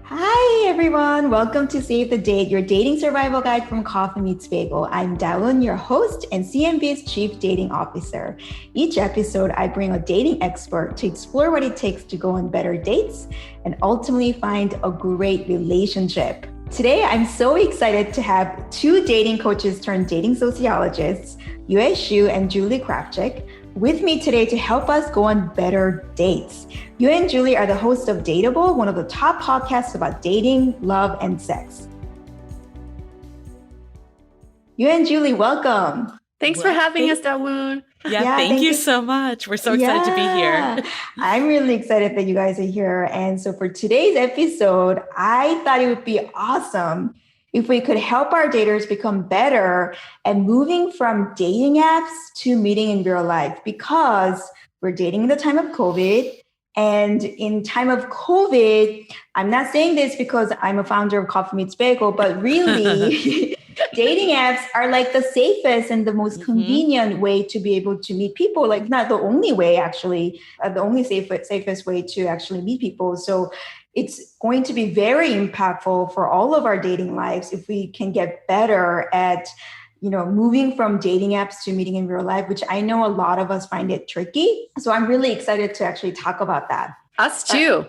Hi, everyone. Welcome to Save the Date, your dating survival guide from Coffee Meets Bagel. I'm Dawoon, your host and CMB's Chief Dating Officer. Each episode, I bring a dating expert to explore what it takes to go on better dates and ultimately find a great relationship. Today, I'm so excited to have two dating coaches turned dating sociologists, Yue Xu and Julie Kravchik, with me today to help us go on better dates. You and Julie are the hosts of DATEABLE, one of the top podcasts about dating, love, and sex. You and Julie, welcome. Thanks for having us, Dawoon. Yeah, thank you so much. We're so excited to be here. I'm really excited that you guys are here. And so for today's episode, I thought it would be awesome if we could help our daters become better at moving from dating apps to meeting in real life, because we're dating in the time of COVID. And in time of COVID, I'm not saying this because I'm a founder of Coffee Meets Bagel, but really dating apps are like the safest and the most convenient way to be able to meet people. Like not the only way, actually, the only safest way to actually meet people. So it's going to be very impactful for all of our dating lives if we can get better at, moving from dating apps to meeting in real life, which I know a lot of us find it tricky. So I'm really excited to actually talk about that. Us too.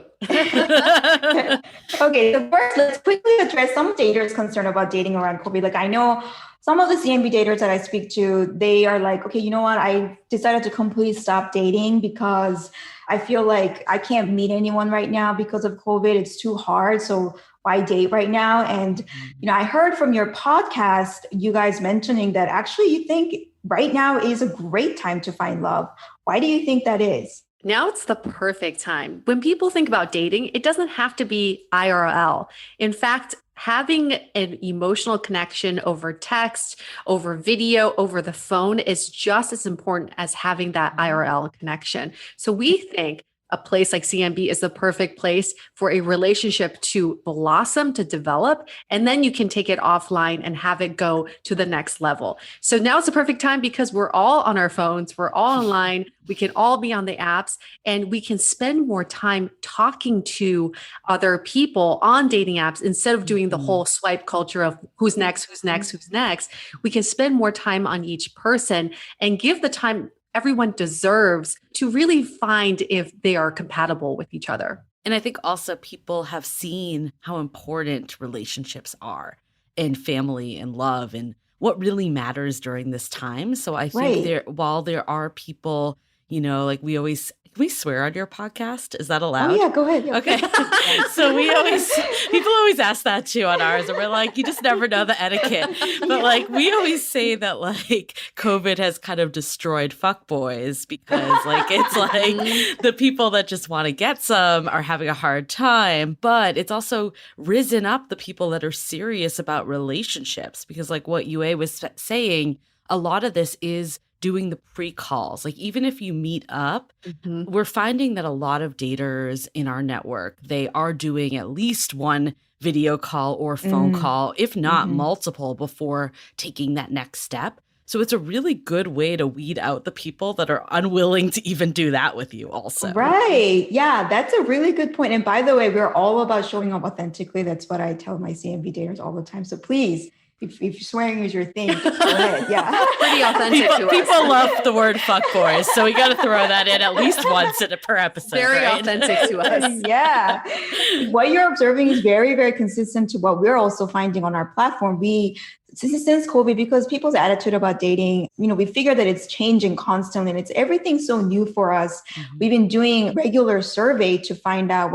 Okay, so first, let's quickly address some daters concerned about dating around COVID. Like I know some of the CMB daters that I speak to, they are like, okay, you know what? I decided to completely stop dating because I feel like I can't meet anyone right now because of COVID. It's too hard. So why date right now? And, I heard from your podcast, you guys mentioning that actually you think right now is a great time to find love. Why do you think that is? Now it's the perfect time. When people think about dating, it doesn't have to be IRL. In fact, having an emotional connection over text, over video, over the phone is just as important as having that IRL connection. So we think a place like CMB is the perfect place for a relationship to blossom, to develop, and then you can take it offline and have it go to the next level. So now it's the perfect time because we're all on our phones, we're all online, we can all be on the apps, and we can spend more time talking to other people on dating apps instead of doing the whole swipe culture of who's next, who's next, who's next. We can spend more time on each person and give the time everyone deserves to really find if they are compatible with each other. And I think also people have seen how important relationships are and family and love and what really matters during this time. So I think while there are people, like we swear on your podcast? Is that allowed? Oh yeah, go ahead. Yeah. Okay. So people always ask that too on ours. And we're like, you just never know the etiquette. But we always say that COVID has kind of destroyed fuckboys because it's the people that just want to get some are having a hard time. But it's also risen up the people that are serious about relationships because what Yue was saying, a lot of this is doing the pre-calls. Even if you meet up, we're finding that a lot of daters in our network, they are doing at least one video call or phone call, if not multiple, before taking that next step. So it's a really good way to weed out the people that are unwilling to even do that with you also. Right. Yeah, that's a really good point. And by the way, we're all about showing up authentically. That's what I tell my CMB daters all the time. So please, if swearing is your thing, go ahead. Yeah. Pretty authentic to us. People love the word fuckboys, so we got to throw that in at least once per episode. Very authentic to us. Yeah. What you're observing is very, very consistent to what we're also finding on our platform. Since COVID, because people's attitude about dating, we figure that it's changing constantly and everything's so new for us. We've been doing regular survey to find out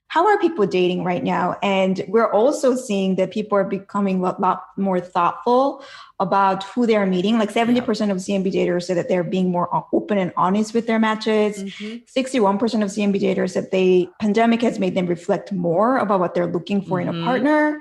how are people dating right now? And we're also seeing that people are becoming a lot more thoughtful about who they're meeting. 70% of CMB daters said that they're being more open and honest with their matches. 61% of CMB daters said the pandemic has made them reflect more about what they're looking for in a partner.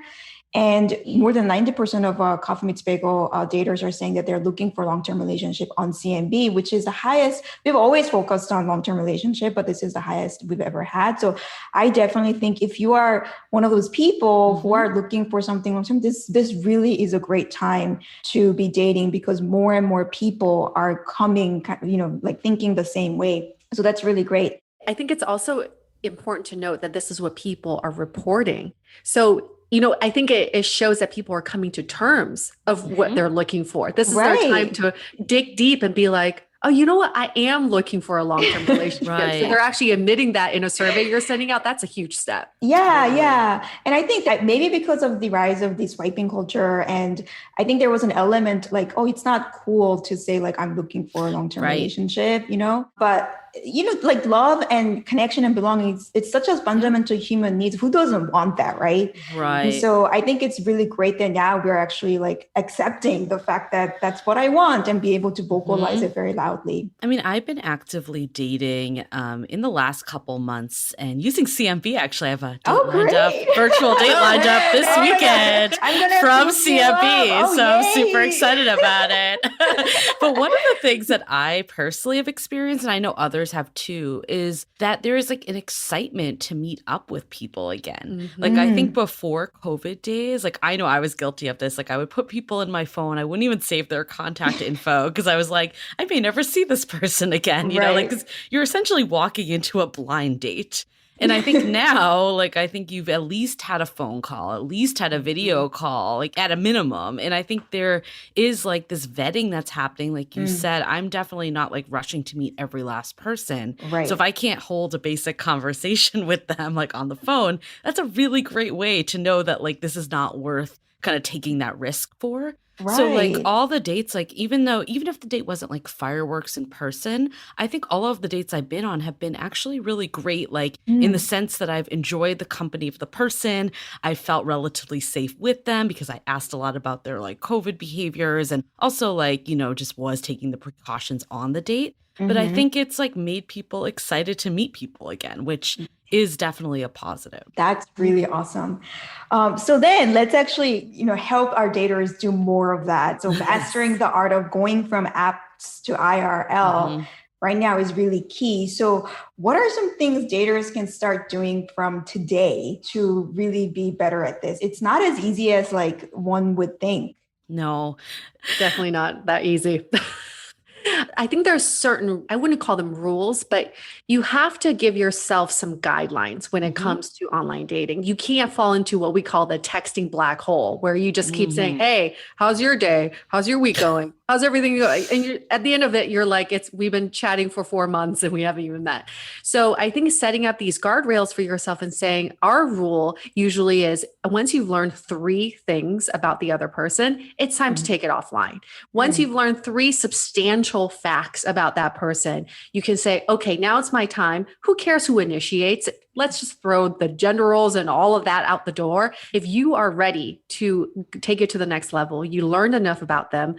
And more than 90% of Coffee Meets Bagel daters are saying that they're looking for long-term relationship on CMB, which is the highest. We've always focused on long-term relationship, but this is the highest we've ever had. So I definitely think if you are one of those people who are looking for something long-term, this really is a great time to be dating because more and more people are coming, thinking the same way. So that's really great. I think it's also important to note that this is what people are reporting. So I think it shows that people are coming to terms of what they're looking for. This is our time to dig deep and be like, oh, you know what? I am looking for a long-term relationship. Right. So they're actually admitting that in a survey you're sending out. That's a huge step. Yeah, Totally. yeah. And I think that maybe because of the rise of the swiping culture, and I think there was an element like, oh, it's not cool to say like, I'm looking for a long-term Right. relationship, but like love and connection and belonging, it's such a fundamental human needs. Who doesn't want that, right? Right. And so I think it's really great that now we're actually like accepting the fact that that's what I want and be able to vocalize it very loudly. I mean, I've been actively dating in the last couple months and using CMB. Actually, I have a date lined up, virtual date lined up this weekend from CMB. So I'm super excited about it. But one of the things that I personally have experienced, and I know others have too, is that there is like an excitement to meet up with people again. Like I think before COVID days, like I know I was guilty of this. Like I would put people in my phone. I wouldn't even save their contact info because I was like, I may never see this person again, you know, like 'cause you're essentially walking into a blind date. And I think now, like, I think you've at least had a phone call, at least had a video call, like at a minimum. And I think there is like this vetting that's happening. Like you said, I'm definitely not like rushing to meet every last person. Right. So if I can't hold a basic conversation with them, like on the phone, that's a really great way to know that like this is not worth kind of taking that risk for. Right. So like all the dates, like even if the date wasn't like fireworks in person, I think all of the dates I've been on have been actually really great, like in the sense that I've enjoyed the company of the person. I felt relatively safe with them because I asked a lot about their like COVID behaviors and also like, just was taking the precautions on the date. But I think it's like made people excited to meet people again, which is definitely a positive. That's really awesome. So then let's actually, help our daters do more of that. So mastering the art of going from apps to IRL right now is really key. So what are some things daters can start doing from today to really be better at this? It's not as easy as like one would think. No, definitely not that easy. I think there's certain, I wouldn't call them rules, but you have to give yourself some guidelines when it comes to online dating. You can't fall into what we call the texting black hole, where you just keep saying, hey, how's your day? How's your week going? How's everything going? And at the end of it, you're like, we've been chatting for 4 months and we haven't even met. So I think setting up these guardrails for yourself and saying our rule usually is once you've learned 3 things about the other person, it's time to take it offline. Once you've learned 3 substantial facts about that person, you can say, okay, now it's my time. Who cares who initiates? Let's just throw the gender roles and all of that out the door. If you are ready to take it to the next level, you learned enough about them,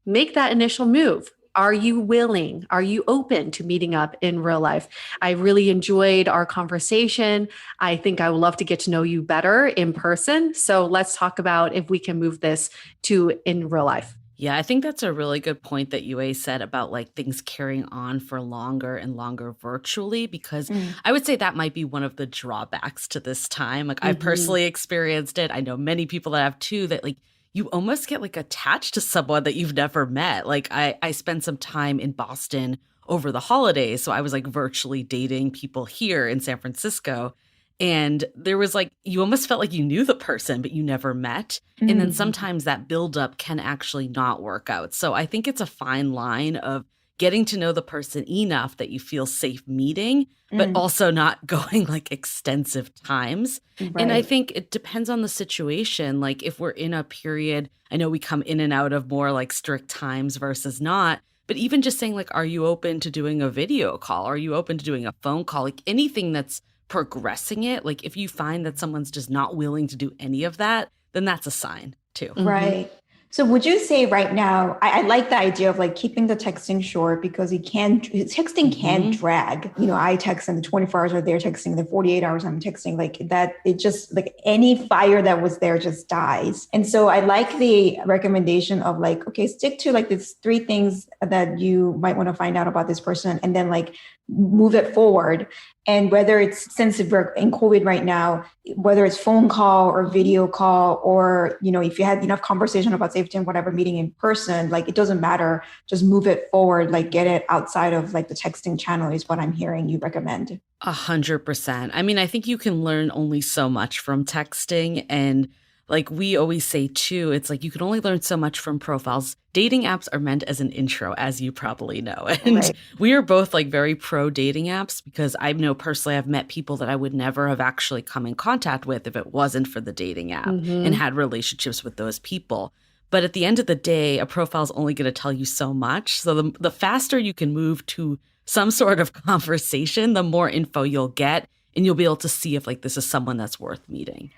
make that initial move. Are you willing? Are you open to meeting up in real life? I really enjoyed our conversation. I think I would love to get to know you better in person. So let's talk about if we can move this to in real life. Yeah, I think that's a really good point that Yue said about like things carrying on for longer and longer virtually, because I would say that might be one of the drawbacks to this time. Like I've personally experienced it. I know many people that have too, that like you almost get like attached to someone that you've never met. Like I spent some time in Boston over the holidays. So I was like virtually dating people here in San Francisco. And there was like, you almost felt like you knew the person, but you never met. And then sometimes that buildup can actually not work out. So I think it's a fine line of getting to know the person enough that you feel safe meeting, but also not going like extensive times. Right. And I think it depends on the situation. Like if we're in a period, I know we come in and out of more like strict times versus not. But even just saying like, are you open to doing a video call? Are you open to doing a phone call? Like anything that's progressing it. Like if you find that someone's just not willing to do any of that, then that's a sign too. Right. So would you say right now, I like the idea of like keeping the texting short because texting can drag. I text and the 24 hours are there texting, the 48 hours I'm texting, like that, it just like any fire that was there just dies. And so I like the recommendation of like, okay, stick to like these 3 things that you might want to find out about this person and then like move it forward. And whether it's, since we're in COVID right now, whether it's phone call or video call, or, if you had enough conversation about safety and whatever, meeting in person, like it doesn't matter, just move it forward, like get it outside of like the texting channel is what I'm hearing you recommend. 100%. I mean, I think you can learn only so much from texting, and like we always say too, it's like you can only learn so much from profiles. Dating apps are meant as an intro, as you probably know. And we are both like very pro dating apps because I know personally I've met people that I would never have actually come in contact with if it wasn't for the dating app and had relationships with those people. But at the end of the day, a profile is only going to tell you so much. So the faster you can move to some sort of conversation, the more info you'll get. And you'll be able to see if like this is someone that's worth meeting.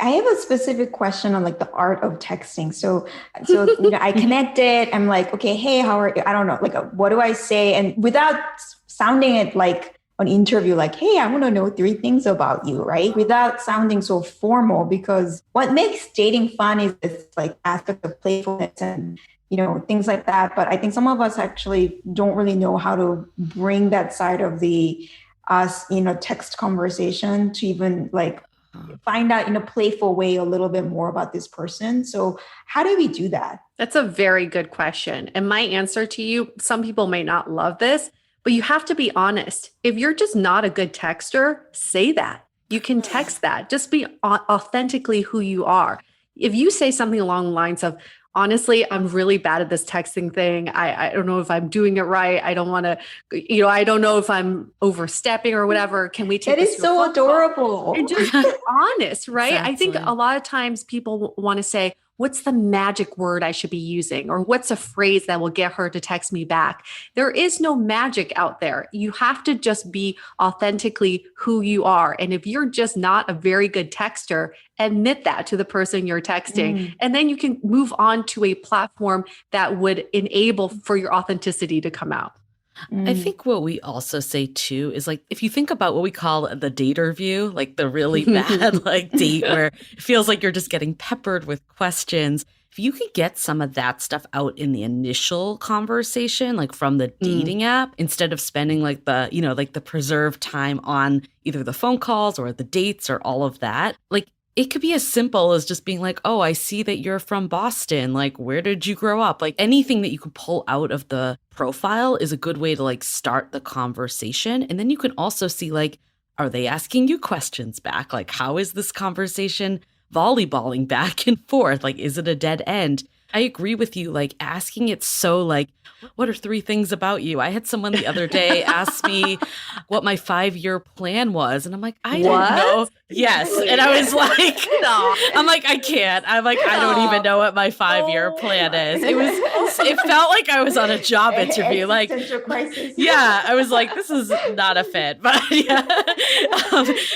I have a specific question on like the art of texting. So I connected. I'm like, okay, hey, how are you? I don't know, like, what do I say? And without sounding it like an interview, like, hey, I want to know 3 things about you, right? Without sounding so formal, because what makes dating fun is this like aspect of playfulness and things like that. But I think some of us actually don't really know how to bring that side of the us, text conversation to even like find out in a playful way a little bit more about this person. So how do we do that? That's a very good question. And my answer to you, some people may not love this, but you have to be honest. If you're just not a good texter, say that. You can text that. Just be authentically who you are. If you say something along the lines of, honestly, I'm really bad at this texting thing. I don't know if I'm doing it right. I don't want to, I don't know if I'm overstepping or whatever. Can we take this? That is so adorable. And just be honest, right? Exactly. I think a lot of times people want to say, what's the magic word I should be using? Or what's a phrase that will get her to text me back? There is no magic out there. You have to just be authentically who you are. And if you're just not a very good texter, admit that to the person you're texting. And then you can move on to a platform that would enable for your authenticity to come out. I think what we also say too is like, if you think about what we call the dater view, like the really bad like date where it feels like you're just getting peppered with questions. If you could get some of that stuff out in the initial conversation, like from the dating app, instead of spending like the, like the preserved time on either the phone calls or the dates or all of that, like it could be as simple as just being like, oh, I see that you're from Boston. Like, where did you grow up? Like anything that you can pull out of the profile is a good way to like start the conversation. And then you can also see like, are they asking you questions back? Like, how is this conversation volleyballing back and forth? Like, is it a dead end? I agree with you, like asking it so like, what are 3 things about you? I had someone the other day ask me what my 5-year plan was. And I'm like, I don't know. Yes. And I was like, no, I'm like, I can't. I'm like, I don't even know what my 5-year plan is. It felt like I was on a job interview. Like, yeah, I was like, this is not a fit, but yeah.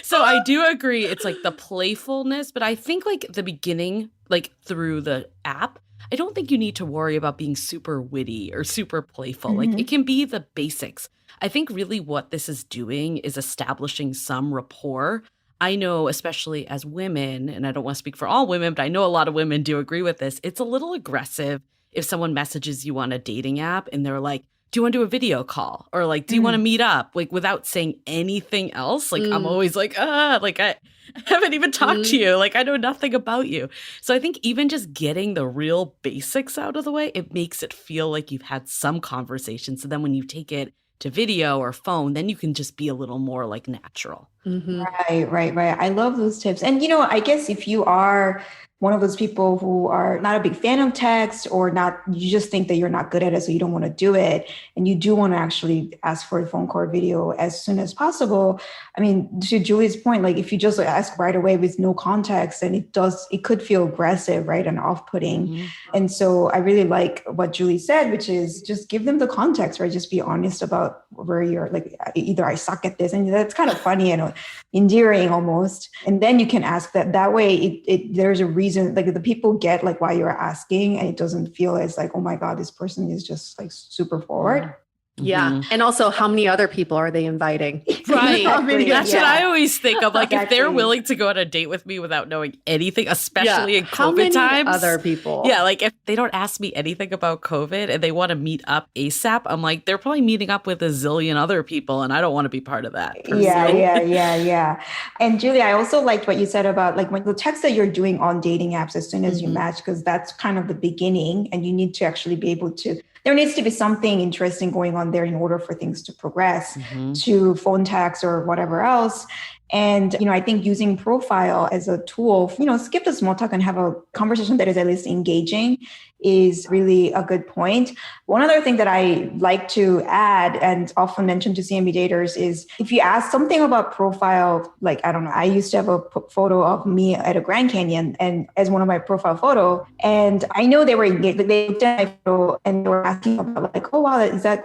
So I do agree. It's like the playfulness, but I think like the beginning, like through the app, I don't think you need to worry about being super witty or super playful. Like it can be the basics. I think really what this is doing is establishing some rapport. I know, especially as women, and I don't want to speak for all women, but I know a lot of women do agree with this. It's a little aggressive if someone messages you on a dating app and they're like, do you want to do a video call? Or like, do you want to meet up? Like without saying anything else. Like I'm always like, like I haven't even talked to you. Like I know nothing about you. So I think even just getting the real basics out of the way, it makes it feel like you've had some conversation. So then when you take it to video or phone, then you can just be a little more like natural. Right. I love those tips. And, I guess if you are one of those people who are not a big fan of text or not, you just think that you're not good at it, so you don't want to do it, and you do want to actually ask for a phone call or video as soon as possible. I mean, to Julie's point, like if you just ask right away with no context, then it could feel aggressive, right, and off-putting. And so I really like what Julie said, which is just give them the context, right? Just be honest about where you're like, either I suck at this, and that's kind of funny and endearing almost. And then you can ask that way. There's a reason, like the people get like why you're asking, and it doesn't feel as like, oh my God, this person is just like super forward. Yeah. And also, how many other people are they inviting? Right. That's what I always think of. Like, if they're willing to go on a date with me without knowing anything, especially in COVID times. Other people. Yeah. Like, if they don't ask me anything about COVID and they want to meet up ASAP, I'm like, they're probably meeting up with a zillion other people, and I don't want to be part of that. Yeah. And Julie, I also liked what you said about like when the text that you're doing on dating apps as soon as you match, because that's kind of the beginning, and you need to actually be able to. there needs to be something interesting going on there in order for things to progress Mm-hmm. to phone tags or whatever else. And, I think using profile as a tool, skip the small talk and have a conversation that is at least engaging is really a good point. One other thing that I like to add and often mention to CMB daters is if you ask something about profile, like, I don't know, I used to have a photo of me at a Grand Canyon and as one of my profile photo. And I know they were engaged, they looked at my photo and they were asking about like, oh, wow,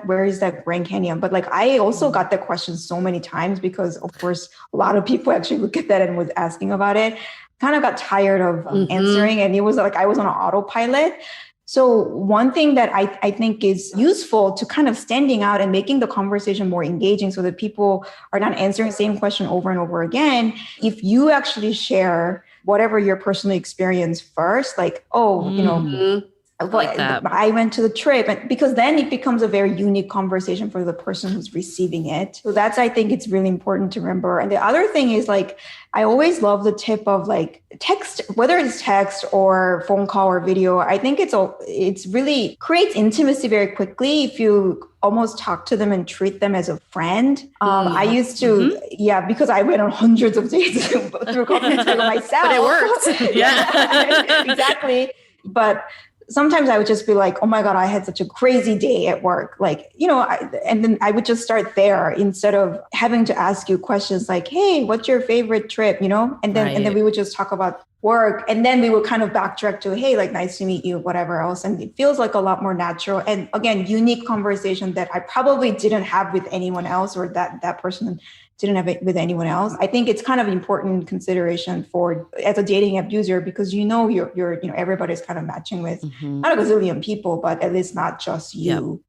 where is that Grand Canyon? But like, I also got that question so many times because of course, a lot of people actually look at that and was asking about it. Kind of got tired of answering, and it was like I was on an autopilot. So one thing that I think is useful to kind of standing out and making the conversation more engaging so that people are not answering the same question over and over again. If you actually share whatever your personal experience first, like, like that. I went to the trip, and because then it becomes a very unique conversation for the person who's receiving it. So I think it's really important to remember. And the other thing is like, I always love the tip of like text, whether it's text or phone call or video. I think it's really creates intimacy very quickly if you almost talk to them and treat them as a friend. I used to, because I went on hundreds of dates through Coffee Meets Bagel myself. But it worked. Yeah, exactly. But sometimes I would just be like, oh my God, I had such a crazy day at work. Like, and then I would just start there instead of having to ask you questions like, hey, what's your favorite trip? And then we would just talk about work. And then we would kind of backtrack to, hey, like, nice to meet you, whatever else. And it feels like a lot more natural. And again, unique conversation that I probably didn't have with anyone else, or that person didn't have it with anyone else. I think it's kind of important consideration for as a dating app user, because you're everybody's kind of matching with not a gazillion people, but at least not just you. Yep.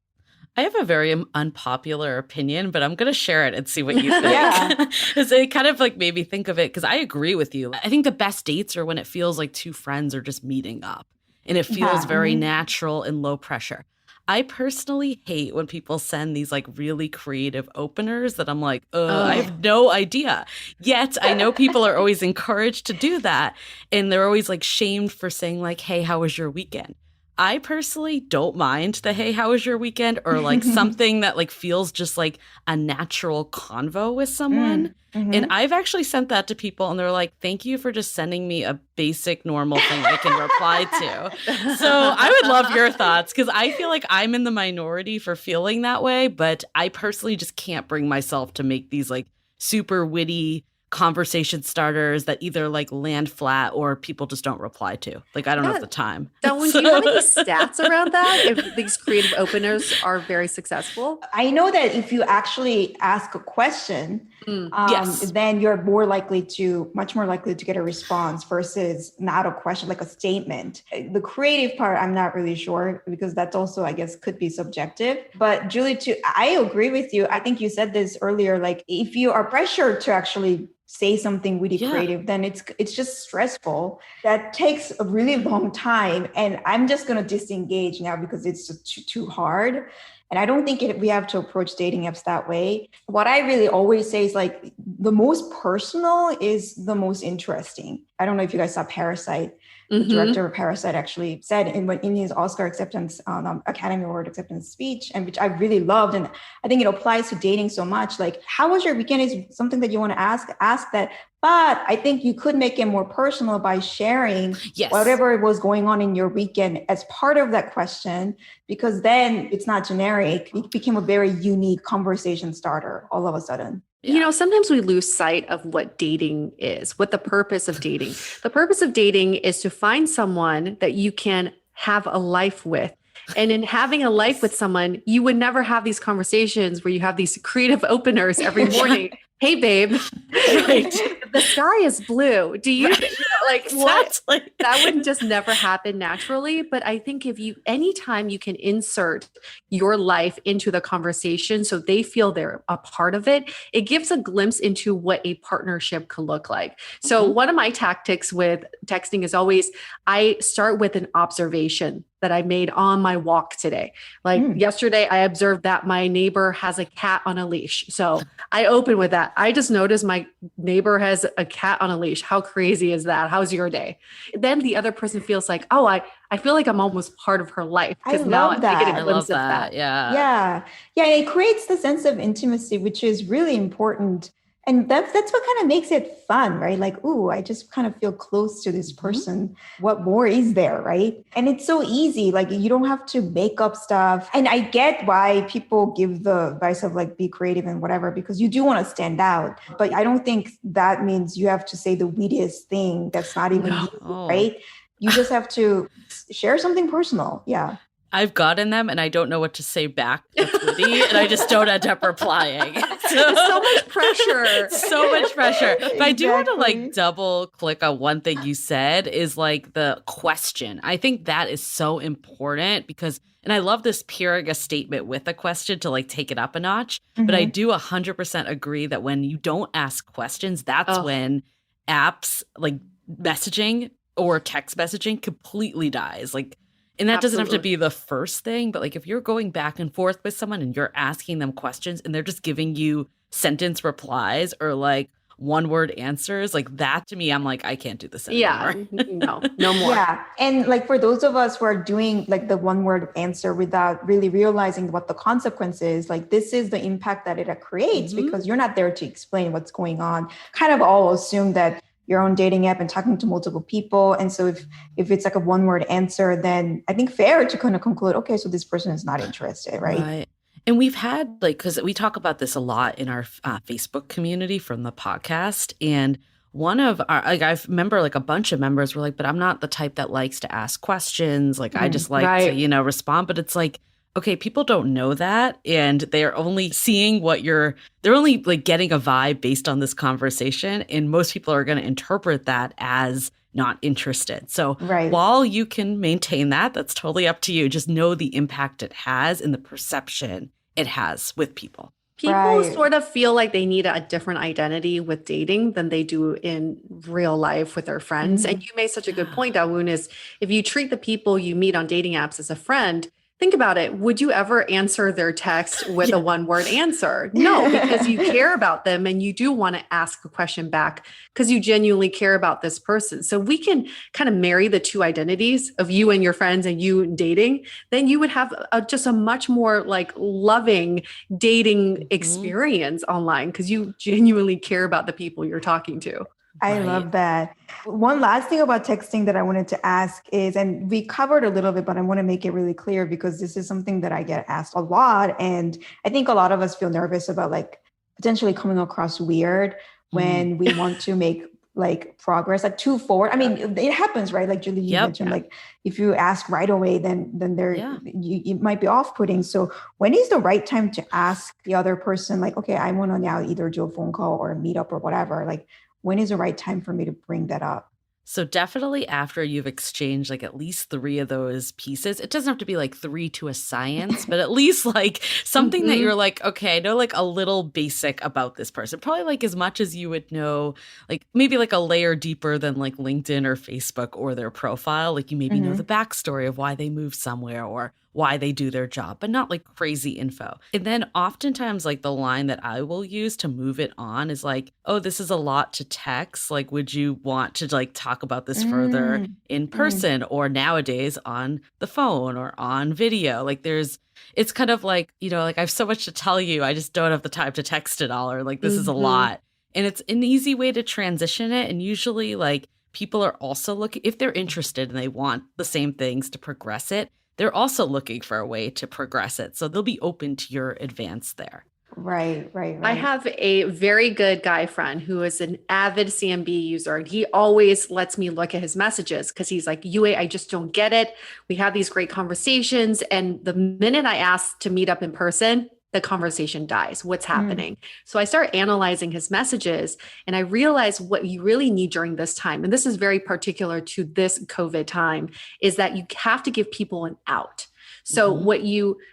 I have a very unpopular opinion, but I'm going to share it and see what you think. Yeah. Because it kind of like made me think of it, because I agree with you. I think the best dates are when it feels like two friends are just meeting up and it feels very natural and low pressure. I personally hate when people send these like really creative openers that I'm like, I have no idea. Yet I know people are always encouraged to do that. And they're always like shamed for saying like, hey, how was your weekend? I personally don't mind the, hey, how was your weekend? Or like something that like feels just like a natural convo with someone. And I've actually sent that to people and they're like, thank you for just sending me a basic normal thing I can reply to. So I would love your thoughts, because I feel like I'm in the minority for feeling that way, but I personally just can't bring myself to make these like super witty conversation starters that either like land flat or people just don't reply to. Like, I don't have the time. Dawoon, do you have any stats around that? If these creative openers are very successful? I know that if you actually ask a question, then you're much more likely to get a response versus not a question, like a statement. The creative part, I'm not really sure, because that's also, I guess, could be subjective. But Julie, I agree with you. I think you said this earlier, like if you are pressured to actually say something really creative, then it's just stressful. That takes a really long time. And I'm just going to disengage now because it's just too hard. And I don't think we have to approach dating apps that way. What I really always say is like the most personal is the most interesting. I don't know if you guys saw Parasite. The director of Parasite actually said in his Oscar acceptance, Academy Award acceptance speech, and which I really loved. And I think it applies to dating so much. Like, how was your weekend is something that you want to ask that. But I think you could make it more personal by sharing whatever was going on in your weekend as part of that question, because then it's not generic. It became a very unique conversation starter all of a sudden. Yeah. Sometimes we lose sight of what dating is, what the purpose of dating. The purpose of dating is to find someone that you can have a life with. And in having a life with someone, you would never have these conversations where you have these creative openers every morning. Hey, babe, the sky is blue. Do you like what? That would just never happen naturally. But I think anytime you can insert your life into the conversation so they feel they're a part of it, it gives a glimpse into what a partnership could look like. So one of my tactics with texting is always, I start with an observation that I made on my walk today. Like yesterday, I observed that my neighbor has a cat on a leash. So I open with that. I just noticed my neighbor has a cat on a leash. How crazy is that? How's your day? Then the other person feels like, oh, I feel like I'm almost part of her life because now I get a glimpse of that. Yeah. It creates the sense of intimacy, which is really important. And that's what kind of makes it fun, right? Like, ooh, I just kind of feel close to this person. What more is there, right? And it's so easy. Like, you don't have to make up stuff. And I get why people give the advice of like, be creative and whatever, because you do want to stand out. But I don't think that means you have to say the wittiest thing that's not even you, right? You just have to share something personal. Yeah. I've gotten them and I don't know what to say back that's witty, and I just don't end up replying. So much pressure. So much pressure. But I do want to like double click on one thing you said is like the question. I think that is so important because, and I love this pairing a statement with a question to like take it up a notch. But I do 100% agree that when you don't ask questions, that's when apps like messaging or text messaging completely dies. Like, and that doesn't have to be the first thing, but like if you're going back and forth with someone and you're asking them questions and they're just giving you sentence replies or like one word answers, like that to me, I'm like, I can't do this anymore. No more. Yeah. And like for those of us who are doing like the one word answer without really realizing what the consequence is, like this is the impact that it creates because you're not there to explain what's going on. Kind of all assume that your own dating app and talking to multiple people. And so if it's like a one word answer, then I think fair to kind of conclude, okay, so this person is not interested, right? And we've had like, because we talk about this a lot in our Facebook community from the podcast. And one of our, like I remember like a bunch of members were like, but I'm not the type that likes to ask questions. Like I just like to, respond. But it's like, okay, people don't know that. And they're only seeing they're only like getting a vibe based on this conversation. And most people are going to interpret that as not interested. So while you can maintain that, that's totally up to you. Just know the impact it has and the perception it has with people. People sort of feel like they need a different identity with dating than they do in real life with their friends. And you made such a good point, Dawoon, is if you treat the people you meet on dating apps as a friend, think about it. Would you ever answer their text with a one-word answer? No, because you care about them and you do want to ask a question back because you genuinely care about this person. So we can kind of marry the two identities of you and your friends and you dating. Then you would have just a much more like loving dating experience online because you genuinely care about the people you're talking to. I love that. One last thing about texting that I wanted to ask is, and we covered a little bit, but I want to make it really clear because this is something that I get asked a lot. And I think a lot of us feel nervous about like potentially coming across weird when we want to make like progress, like too forward. I mean, it happens, right? Like Julie, you mentioned, like if you ask right away, then there, it might be off-putting. So when is the right time to ask the other person, like, okay, I want to now either do a phone call or a meetup or whatever, like, when is the right time for me to bring that up? So definitely after you've exchanged like at least 3 of those pieces, it doesn't have to be like 3 to a science, but at least like something that you're like, okay, I know like a little basic about this person, probably like as much as you would know, like maybe like a layer deeper than like LinkedIn or Facebook or their profile. Like you maybe know the backstory of why they moved somewhere or why they do their job, but not like crazy info. And then oftentimes like the line that I will use to move it on is like, oh, this is a lot to text. Like, would you want to like talk about this further in person or nowadays on the phone or on video? Like it's kind of like, like I have so much to tell you. I just don't have the time to text it all, or like, this is a lot. And it's an easy way to transition it. And usually like people are also looking, if they're interested and they want the same things to progress it, they're also looking for a way to progress it. So they'll be open to your advance there. Right. I have a very good guy friend who is an avid CMB user. And he always lets me look at his messages because he's like, Yue, I just don't get it. We have these great conversations. And the minute I ask to meet up in person, the conversation dies. What's happening? So I start analyzing his messages and I realize what you really need during this time. And this is very particular to this COVID time is that you have to give people an out. So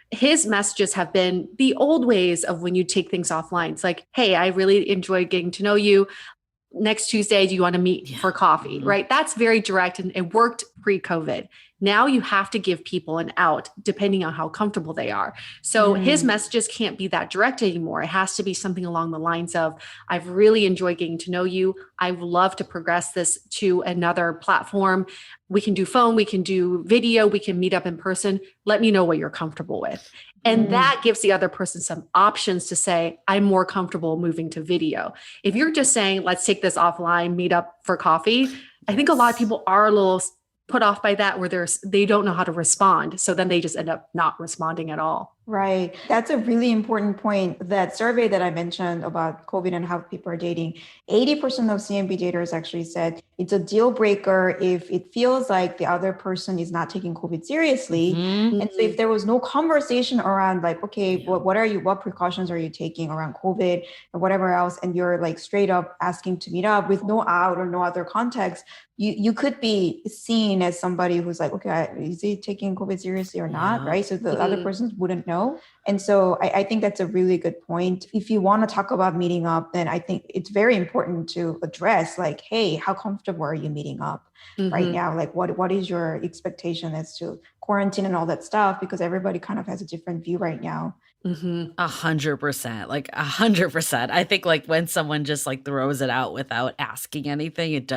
his messages have been the old ways of when you take things offline. It's like, hey, I really enjoyed getting to know you. next Tuesday, do you want to meet for coffee? Right? That's very direct, and it worked pre-COVID. Now you have to give people an out depending on how comfortable they are. So his messages can't be that direct anymore. It has to be something along the lines of, I've really enjoyed getting to know you. I would love to progress this to another platform. We can do phone, we can do video, we can meet up in person. Let me know what you're comfortable with. And that gives the other person some options to say, I'm more comfortable moving to video. If you're just saying, let's take this offline, meet up for coffee, I think a lot of people are a little put off by that, where they don't know how to respond. So then they just end up not responding at all. Right. That's a really important point. That survey that I mentioned about COVID and how people are dating, 80% of CMB daters actually said it's a deal breaker if it feels like the other person is not taking COVID seriously. And so if there was no conversation around like, okay, what precautions are you taking around COVID or whatever else, and you're like straight up asking to meet up with no out or no other context, you could be seen as somebody who's like, okay, is he taking COVID seriously or not? Right. So the other person wouldn't know. And so I think that's a really good point. If you want to talk about meeting up, then I think it's very important to address like, hey, how comfortable are you meeting up right now? Like what is your expectation as to quarantine and all that stuff? Because everybody kind of has a different view right now. 100%, like 100%. I think like when someone just like throws it out without asking anything,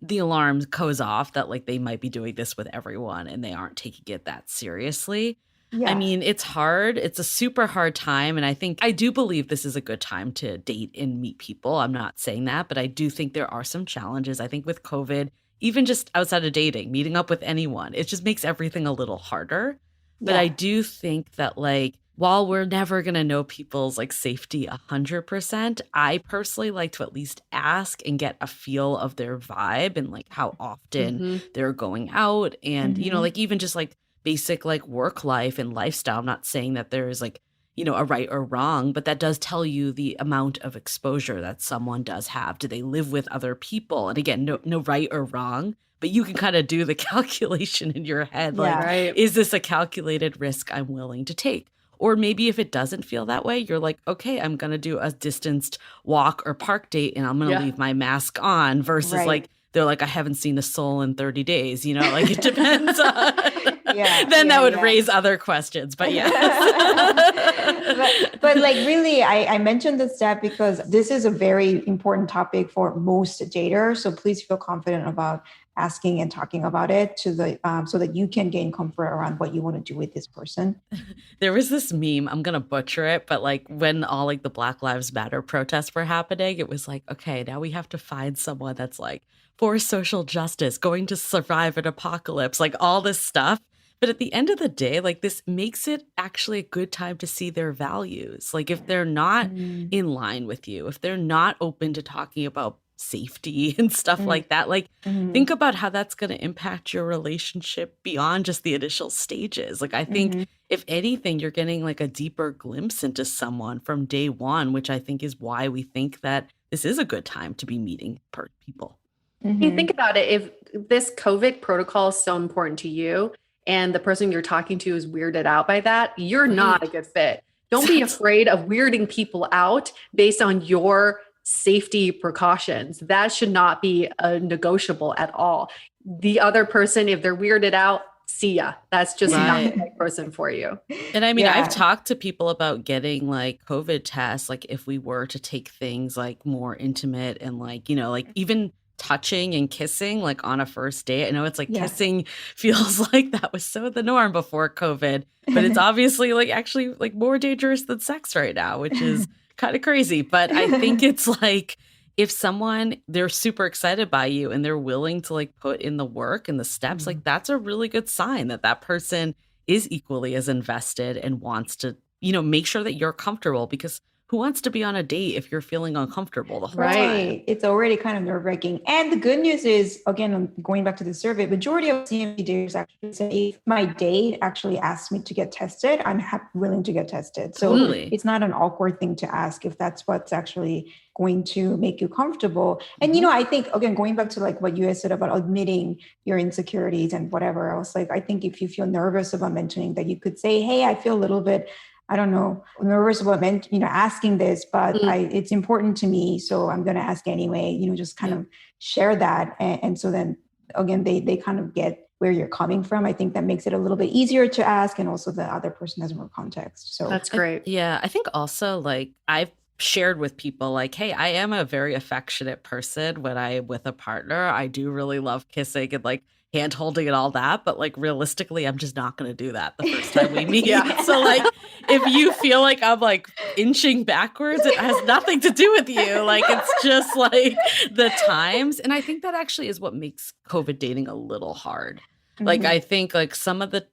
the alarm goes off that like they might be doing this with everyone and they aren't taking it that seriously. Yeah. I mean, it's hard. It's a super hard time. And I do believe this is a good time to date and meet people. I'm not saying that, but I do think there are some challenges. I think with COVID, even just outside of dating, meeting up with anyone, it just makes everything a little harder. But I do think that like, while we're never going to know people's like safety 100%, I personally like to at least ask and get a feel of their vibe and like how often they're going out. And, you know, like even just like basic like work life and lifestyle. I'm not saying that there is like, you know, a right or wrong, but that does tell you the amount of exposure that someone does have. Do they live with other people? And again, no right or wrong, but you can kind of do the calculation in your head. Like, is this a calculated risk I'm willing to take? Or maybe if it doesn't feel that way, you're like, okay, I'm going to do a distanced walk or park date and I'm going to leave my mask on versus like, they're like, I haven't seen a soul in 30 days, you know, like it depends on. Then that would raise other questions, but but like really, I mentioned this stat because this is a very important topic for most daters. So please feel confident about asking and talking about it to the so that you can gain comfort around what you want to do with this person. There was this meme, I'm gonna butcher it, but like when all like the Black Lives Matter protests were happening, it was like, okay, now we have to find someone that's like for social justice, going to survive an apocalypse, like all this stuff. But at the end of the day, like this makes it actually a good time to see their values. Like if they're not in line with you, if they're not open to talking about safety and stuff like that, like think about how that's going to impact your relationship beyond just the initial stages. Like I think if anything, you're getting like a deeper glimpse into someone from day one, which I think is why we think that this is a good time to be meeting people. You think about it, if this COVID protocol is so important to you and the person you're talking to is weirded out by that, you're not a good fit. Don't be afraid of weirding people out based on your safety precautions. That should not be negotiable at all. The other person, if they're weirded out, see ya. That's just not the right person for you. And I mean, I've talked to people about getting like COVID tests, like if we were to take things like more intimate and like, you know, like even touching and kissing like on a first date. I know it's like kissing feels like that was so the norm before COVID, but it's obviously like actually like more dangerous than sex right now, which is kind of crazy. But I think it's like if someone, they're super excited by you and they're willing to like put in the work and the steps, like that's a really good sign that that person is equally as invested and wants to, you know, make sure that you're comfortable, because who wants to be on a date if you're feeling uncomfortable the whole time? It's already kind of nerve-wracking. And the good news is, again, going back to the survey, majority of CMB daters actually say, if my date actually asks me to get tested, I'm willing to get tested. So it's not an awkward thing to ask if that's what's actually going to make you comfortable. And, you know, I think, again, going back to like what you had said about admitting your insecurities and whatever else, like, I think if you feel nervous about mentioning that, you could say, hey, I feel a little bit I don't know, nervous about asking this, but it's important to me, so I'm going to ask anyway. Just kind of share that, and so then again, they kind of get where you're coming from. I think that makes it a little bit easier to ask, and also the other person has more context. So that's great. I think also like I've shared with people like, hey, I am a very affectionate person when I'm with a partner. I do really love kissing and like hand holding and all that, but like realistically, I'm just not going to do that the first time we meet. So like, if you feel like I'm like inching backwards, it has nothing to do with you. Like, it's just like the times. And I think that actually is what makes COVID dating a little hard. Like, I think like some of the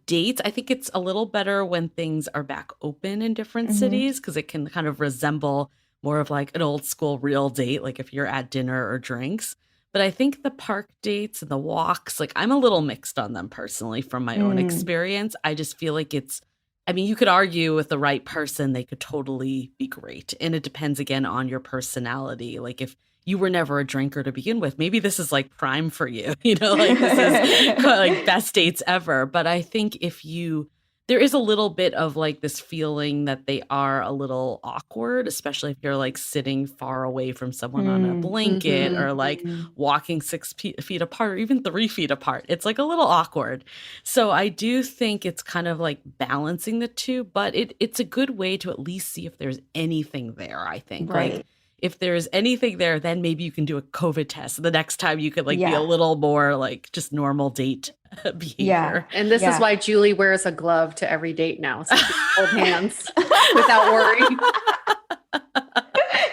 dates, I think it's a little better when things are back open in different cities, because it can kind of resemble more of like an old school real date, like if you're at dinner or drinks. But I think the park dates and the walks, like I'm a little mixed on them personally from my own experience. I just feel like you could argue with the right person, they could totally be great. And it depends again on your personality. Like if you were never a drinker to begin with, maybe this is like prime for you, like this is like best dates ever. But I think there is a little bit of like this feeling that they are a little awkward, especially if you're like sitting far away from someone on a blanket or like walking 6 feet apart or even 3 feet apart. It's like a little awkward. So I do think it's kind of like balancing the two, but it's a good way to at least see if there's anything there, I think. Right. Like if there's anything there, then maybe you can do a COVID test. The next time you could like be a little more like just normal date behavior. And this is why Julie wears a glove to every date now. So she can hold hands without worry.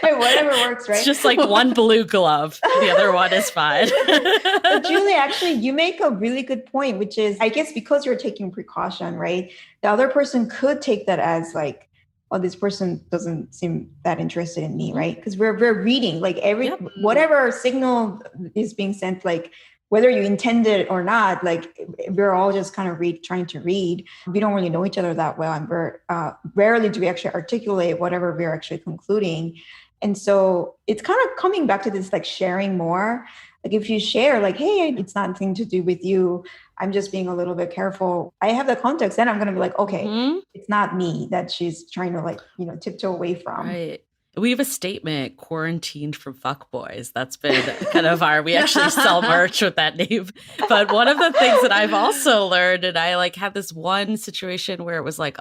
Whatever works, right? It's just like one blue glove. The other one is fine. But Julie, actually, you make a really good point, which is, I guess because you're taking precaution, right? The other person could take that as like, oh, this person doesn't seem that interested in me, right? Because we're reading like whatever signal is being sent, like whether you intend it or not, like we're all just kind of trying to read. We don't really know each other that well, and rarely do we actually articulate whatever we're actually concluding. And so it's kind of coming back to this like sharing more. Like if you share like, hey, it's nothing to do with you, I'm just being a little bit careful, I have the context, then I'm going to be like, okay, it's not me that she's trying to like, tiptoe away from. Right. We have a statement, quarantined from fuckboys. That's been kind of we actually sell merch with that name. But one of the things that I've also learned, and I like had this one situation where it was like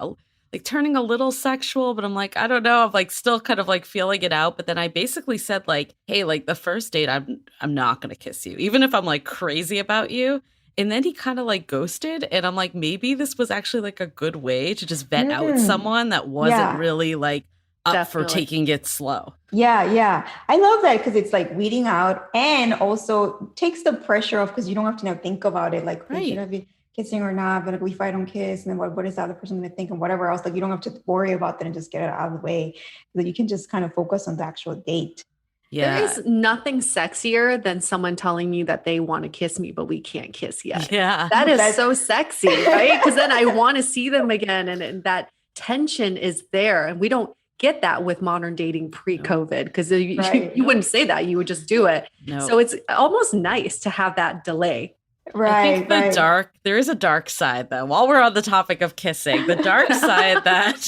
turning a little sexual, but I'm like, I don't know, I'm like still kind of like feeling it out. But then I basically said like, hey, like the first date, I'm not going to kiss you, even if I'm like crazy about you. And then he kind of like ghosted. And I'm like, maybe this was actually like a good way to just vet out someone that wasn't really like up for taking it slow. Yeah. I love that because it's like weeding out and also takes the pressure off because you don't have to now think about it. Like, should I be kissing or not? But if I don't kiss, and then what is the other person going to think and whatever else? Like you don't have to worry about that and just get it out of the way. So that you can just kind of focus on the actual date. Yeah. There is nothing sexier than someone telling me that they want to kiss me, but we can't kiss yet. Yeah. That's so sexy, right? Because then I want to see them again. And that tension is there. And we don't get that with modern dating pre-COVID because you wouldn't say that. You would just do it. No. So it's almost nice to have that delay. Right. I think there is a dark side though. While we're on the topic of kissing, the dark side that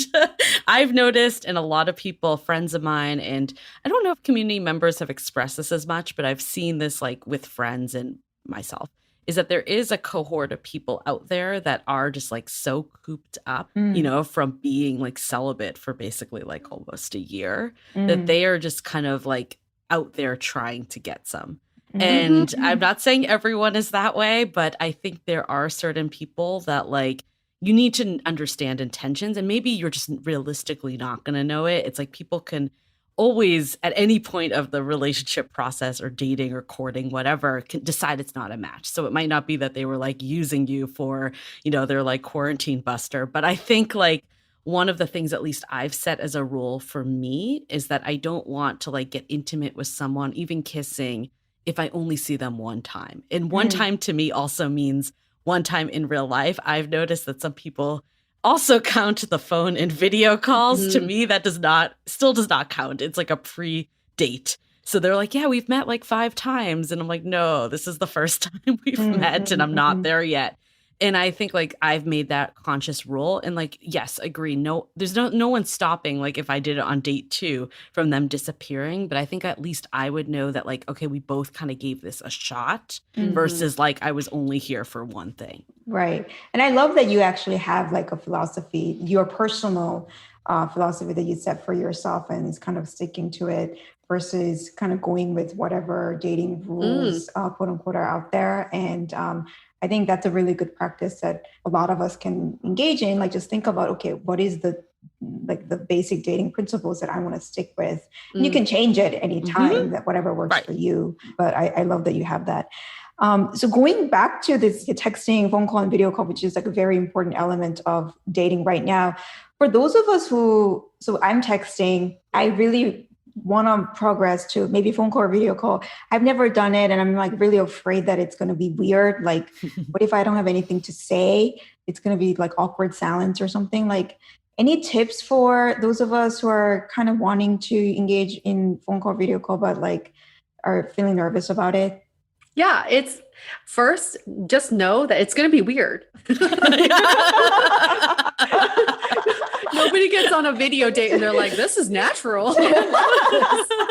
I've noticed in a lot of people, friends of mine, and I don't know if community members have expressed this as much, but I've seen this like with friends and myself, is that there is a cohort of people out there that are just like so cooped up, from being like celibate for basically like almost a year, that they are just kind of like out there trying to get some. And I'm not saying everyone is that way, but I think there are certain people that like you need to understand intentions, and maybe you're just realistically not going to know it. It's like people can always at any point of the relationship process or dating or courting, whatever, can decide it's not a match. So it might not be that they were like using you for, they're like quarantine buster. But I think like one of the things at least I've set as a rule for me is that I don't want to like get intimate with someone, even kissing, if I only see them one time. And one time to me also means one time in real life. I've noticed that some people also count the phone and video calls. To me, that still does not count. It's like a pre-date. So they're like, yeah, we've met like 5 times. And I'm like, no, this is the first time we've met and I'm not there yet. And I think like I've made that conscious rule, and like, yes, agree. No, there's no one stopping, like if I did it on date 2 from them disappearing. But I think at least I would know that like, okay, we both kind of gave this a shot versus like I was only here for one thing. Right. And I love that you actually have like a philosophy, your personal philosophy that you set for yourself, and is kind of sticking to it versus kind of going with whatever dating rules, quote unquote, are out there. And I think that's a really good practice that a lot of us can engage in. Like, just think about, okay, what is the basic dating principles that I want to stick with? And you can change it anytime, that whatever works for you. But I love that you have that. So going back to this texting, phone call, and video call, which is like a very important element of dating right now. For those of us so I'm texting, I really want to progress to maybe phone call or video call. I've never done it. And I'm like really afraid that it's going to be weird. Like, what if I don't have anything to say? It's going to be like awkward silence or something. Like, any tips for those of us who are kind of wanting to engage in phone call, video call, but like are feeling nervous about it? Yeah, it's first, just know that it's going to be weird. Nobody gets on a video date and they're like, this is natural. I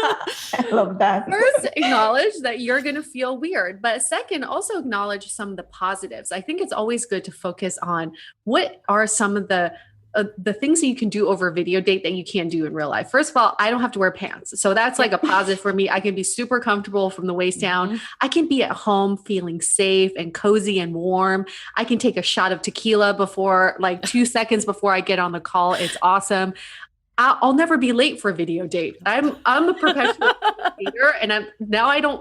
love that. First, acknowledge that you're going to feel weird. But second, also acknowledge some of the positives. I think it's always good to focus on what are some of the things that you can do over a video date that you can't do in real life. First of all, I don't have to wear pants. So that's like a positive for me. I can be super comfortable from the waist down. I can be at home feeling safe and cozy and warm. I can take a shot of tequila before, like 2 seconds before I get on the call. It's awesome. I'll never be late for a video date. I'm a professional dater, and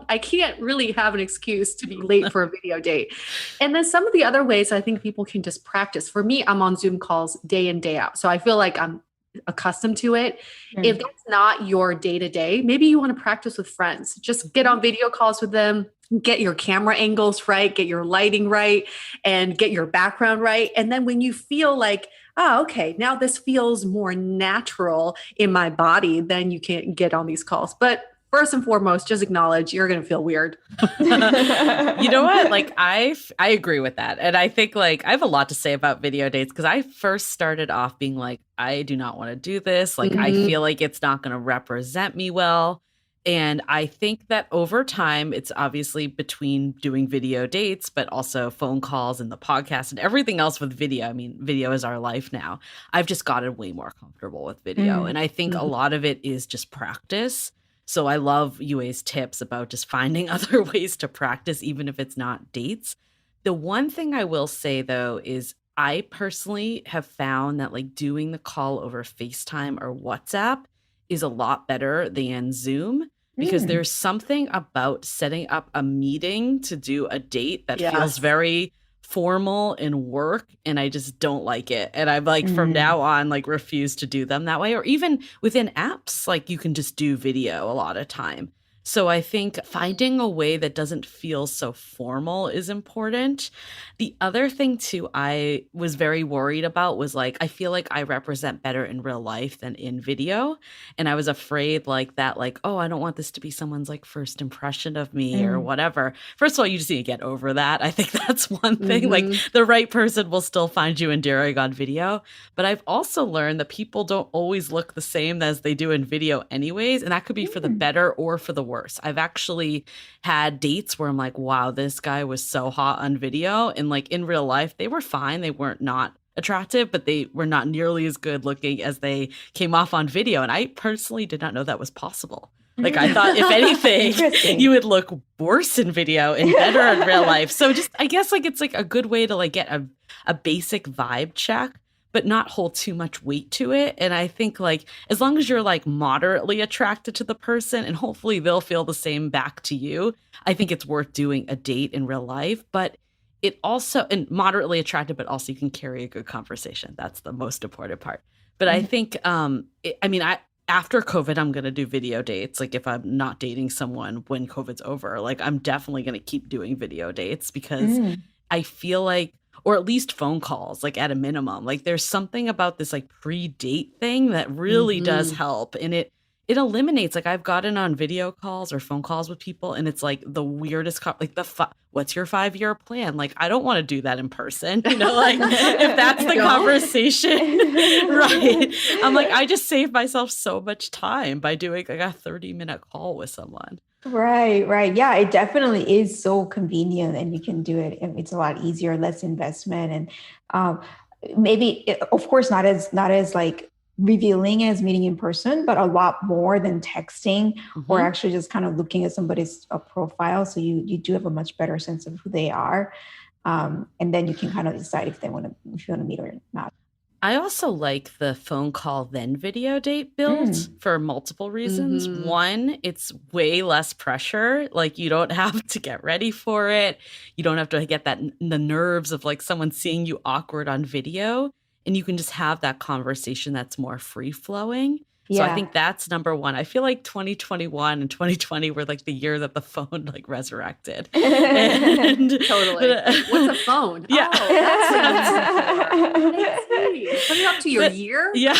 I can't really have an excuse to be late for a video date. And then some of the other ways I think people can just practice. For me, I'm on Zoom calls day in, day out. So I feel like I'm accustomed to it. If that's not your day-to-day, maybe you want to practice with friends. Just get on video calls with them, get your camera angles right, get your lighting right, and get your background right. And then when you feel like, oh, okay, now this feels more natural in my body, then you can get on these calls. But first and foremost, just acknowledge you're going to feel weird. You know what? Like I agree with that. And I think like I have a lot to say about video dates, because I first started off being like, I do not want to do this. Like I feel like it's not going to represent me well. And I think that over time, it's obviously between doing video dates, but also phone calls and the podcast and everything else with video. I mean, video is our life now. I've just gotten way more comfortable with video. And I think a lot of it is just practice. So I love Yue's tips about just finding other ways to practice, even if it's not dates. The one thing I will say, though, is I personally have found that like doing the call over FaceTime or WhatsApp is a lot better than Zoom. Because there's something about setting up a meeting to do a date that feels very formal and work, and I just don't like it. And I'm like, from now on, like refuse to do them that way. Or even within apps, like you can just do video a lot of time. So I think finding a way that doesn't feel so formal is important. The other thing too, I was very worried about was like, I feel like I represent better in real life than in video. And I was afraid like that, like, oh, I don't want this to be someone's like first impression of me or whatever. First of all, you just need to get over that. I think that's one thing. Like the right person will still find you endearing on video. But I've also learned that people don't always look the same as they do in video anyways. And that could be for the better or for the worse. I've actually had dates where I'm like, wow, this guy was so hot on video. And like in real life, they were fine. They weren't not attractive, but they were not nearly as good looking as they came off on video. And I personally did not know that was possible. Like I thought, if anything, you would look worse in video and better in real life. So just, I guess like it's like a good way to like get a basic vibe check, but not hold too much weight to it. And I think like, as long as you're like moderately attracted to the person and hopefully they'll feel the same back to you, I think it's worth doing a date in real life. But it also, and moderately attracted, but also you can carry a good conversation. That's the most important part. But I think, after COVID, I'm going to do video dates. Like if I'm not dating someone when COVID's over, like I'm definitely going to keep doing video dates because I feel like, or at least phone calls, like at a minimum, like there's something about this like pre-date thing that really does help. And it it eliminates, like I've gotten on video calls or phone calls with people and it's like the weirdest, like what's your 5-year plan? Like, I don't want to do that in person, like if that's the conversation, right? I'm like, I just save myself so much time by doing like a 30-minute call with someone. Right. Yeah, it definitely is so convenient and you can do it. It's a lot easier, less investment. And maybe, of course, not as like revealing as meeting in person, but a lot more than texting or actually just kind of looking at somebody's profile. So you do have a much better sense of who they are. And then you can kind of decide if you want to meet or not. I also like the phone call then video date build for multiple reasons. One, it's way less pressure. Like you don't have to get ready for it. You don't have to get the nerves of like someone seeing you awkward on video. And you can just have that conversation that's more free flowing. So I think that's number one. I feel like 2021 and 2020 were like the year that the phone like resurrected. And, totally. What's a phone? Yeah. Oh, that's put it up to your year? Yeah.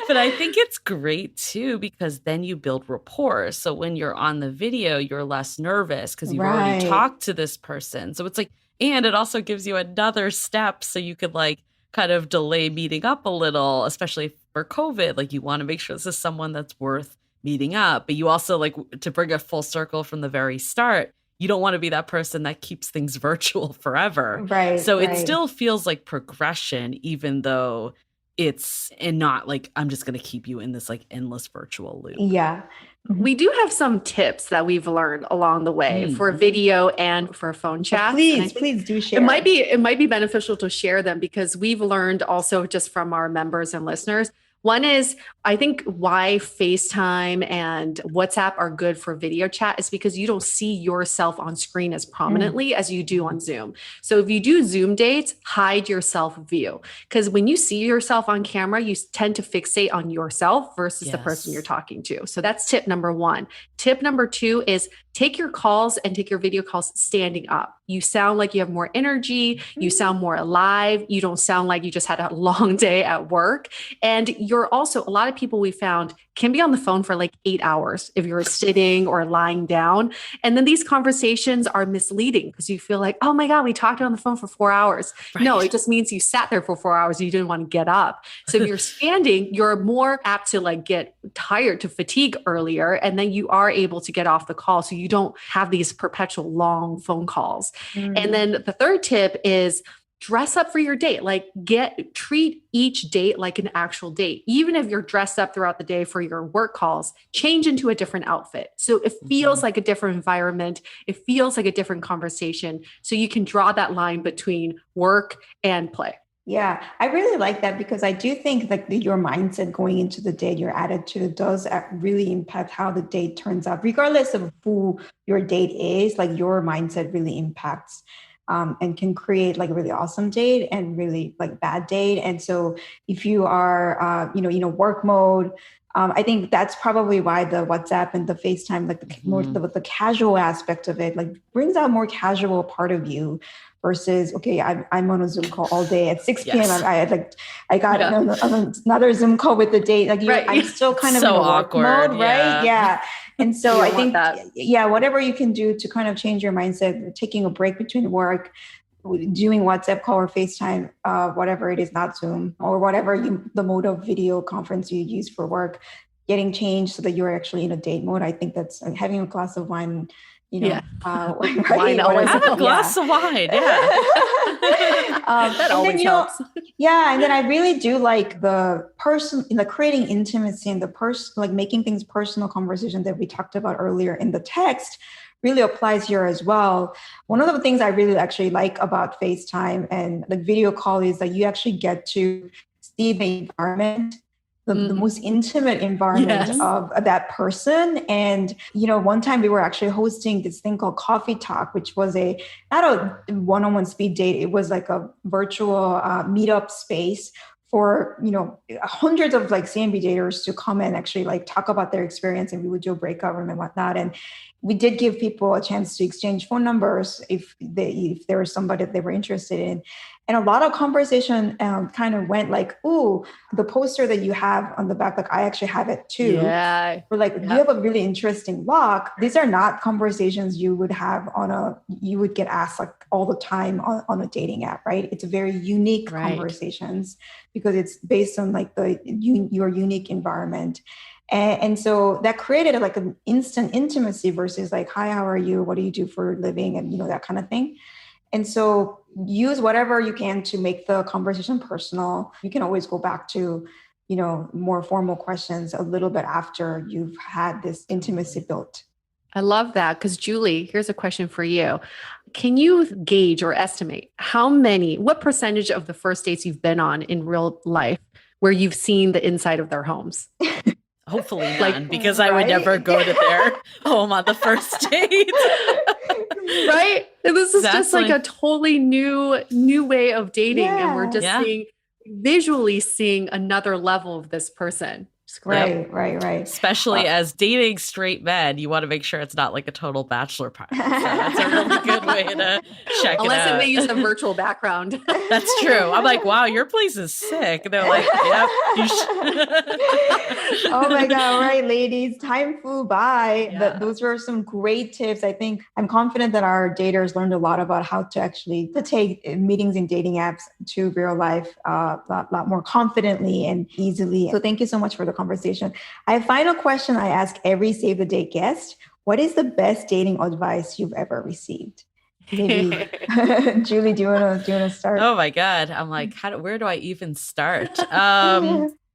But I think it's great too, because then you build rapport. So when you're on the video, you're less nervous because you've already talked to this person. So it's like, and it also gives you another step so you could like kind of delay meeting up a little, especially for COVID. Like you want to make sure this is someone that's worth meeting up, but you also like to bring a full circle from the very start. You don't want to be that person that keeps things virtual forever. Right. So it still feels like progression, even though it's not like I'm just going to keep you in this like endless virtual loop. Yeah. We do have some tips that we've learned along the way for video and for phone chat. Please do share. It might be beneficial to share them because we've learned also just from our members and listeners. One is, I think why FaceTime and WhatsApp are good for video chat is because you don't see yourself on screen as prominently as you do on Zoom. So if you do Zoom dates, hide your self view, because when you see yourself on camera, you tend to fixate on yourself versus the person you're talking to. So that's tip number one. Tip number two is take your calls and take your video calls standing up. You sound like you have more energy. You sound more alive. You don't sound like you just had a long day at work. And you're also, a lot of people we found can be on the phone for like 8 hours if you're sitting or lying down. And then these conversations are misleading because you feel like, oh my God, we talked on the phone for 4 hours. Right. No, it just means you sat there for 4 hours and you didn't want to get up. So if you're standing, you're more apt to like get tired, to fatigue earlier. And then you are able to get off the call. So you don't have these perpetual long phone calls. And then the third tip is dress up for your date. Like treat each date like an actual date. Even if you're dressed up throughout the day for your work calls, change into a different outfit. So it feels like a different environment. It feels like a different conversation. So you can draw that line between work and play. Yeah, I really like that because I do think that your mindset going into the date, your attitude does really impact how the date turns out, regardless of who your date is. Like your mindset really impacts and can create like a really awesome date and really like bad date. And so if you are, work mode, I think that's probably why the WhatsApp and the FaceTime, like the casual aspect of it, like brings out more casual part of you versus, okay, I'm on a Zoom call all day at 6 p.m. I got another Zoom call with the date. Like I'm still kind of so in a work awkward, mode, right? Yeah. And so I think, whatever you can do to kind of change your mindset, taking a break between work, doing WhatsApp call or FaceTime, whatever it is, not Zoom, or whatever the mode of video conference you use for work, getting changed so that you're actually in a date mode. I think that's having a glass of wine, wine always have a glass of wine. Yeah. That always helps. Yeah. And then I really do like the creating intimacy and like making things personal conversation that we talked about earlier in the text really applies here as well. One of the things I really actually like about FaceTime and like video call is that you actually get to see the environment, the most intimate environment of that person. And, one time we were actually hosting this thing called Coffee Talk, which was not a one-on-one speed date. It was like a virtual meetup space for, hundreds of like CMB daters to come and actually like talk about their experience, and we would do a breakout room and whatnot. And we did give people a chance to exchange phone numbers if there was somebody that they were interested in. And a lot of conversation kind of went like, "Ooh, the poster that you have on the back, like I actually have it too." Yeah. Or like, you have a really interesting lock. These are not conversations you would have you would get asked like all the time on a dating app, right? It's a very unique conversations because it's based on like your unique environment. And so that created like an instant intimacy versus like, "Hi, how are you? What do you do for a living?" And, that kind of thing. And so use whatever you can to make the conversation personal. You can always go back to, more formal questions a little bit after you've had this intimacy built. I love that. Because Julie, here's a question for you. Can you gauge or estimate what percentage of the first dates you've been on in real life where you've seen the inside of their homes? Hopefully none, because I would never go to their home on the first date. Right? This is just like a totally new way of dating. And we're just visually seeing another level of this person. Right. Especially as dating straight men, you want to make sure it's not like a total bachelor party. So that's a really good way to check it out. Unless they use a virtual background. That's true. I'm like, wow, your place is sick. And they're like, yep. Oh my God. Right, ladies. Time flew by. Yeah. Those were some great tips. I think I'm confident that our daters learned a lot about how to actually take meetings in dating apps to real life a lot more confidently and easily. So thank you so much for the conversation. I have a final question I ask every Save the Date guest. What is the best dating advice you've ever received? Maybe Julie, do you want to start? Oh my God. I'm like, where do I even start?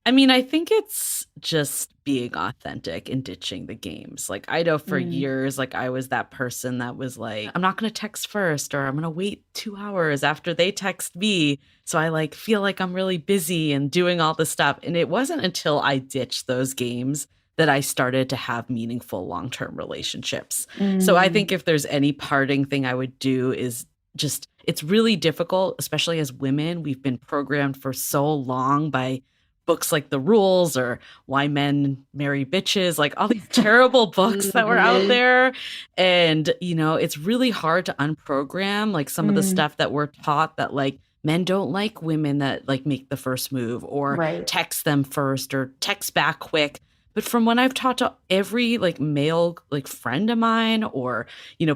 I mean, I think it's just being authentic and ditching the games. Like, I know for years, like I was that person that was like, I'm not going to text first, or I'm going to wait 2 hours after they text me. So I like feel like I'm really busy and doing all this stuff. And it wasn't until I ditched those games that I started to have meaningful long-term relationships. So I think if there's any parting thing I would do is just, it's really difficult, especially as women. We've been programmed for so long by books like The Rules or Why Men Marry Bitches, like all these terrible books that were out there. And, it's really hard to unprogram like some of the stuff that we're taught, that like men don't like women that like make the first move or text them first or text back quick. But from when I've talked to every like male like friend of mine or,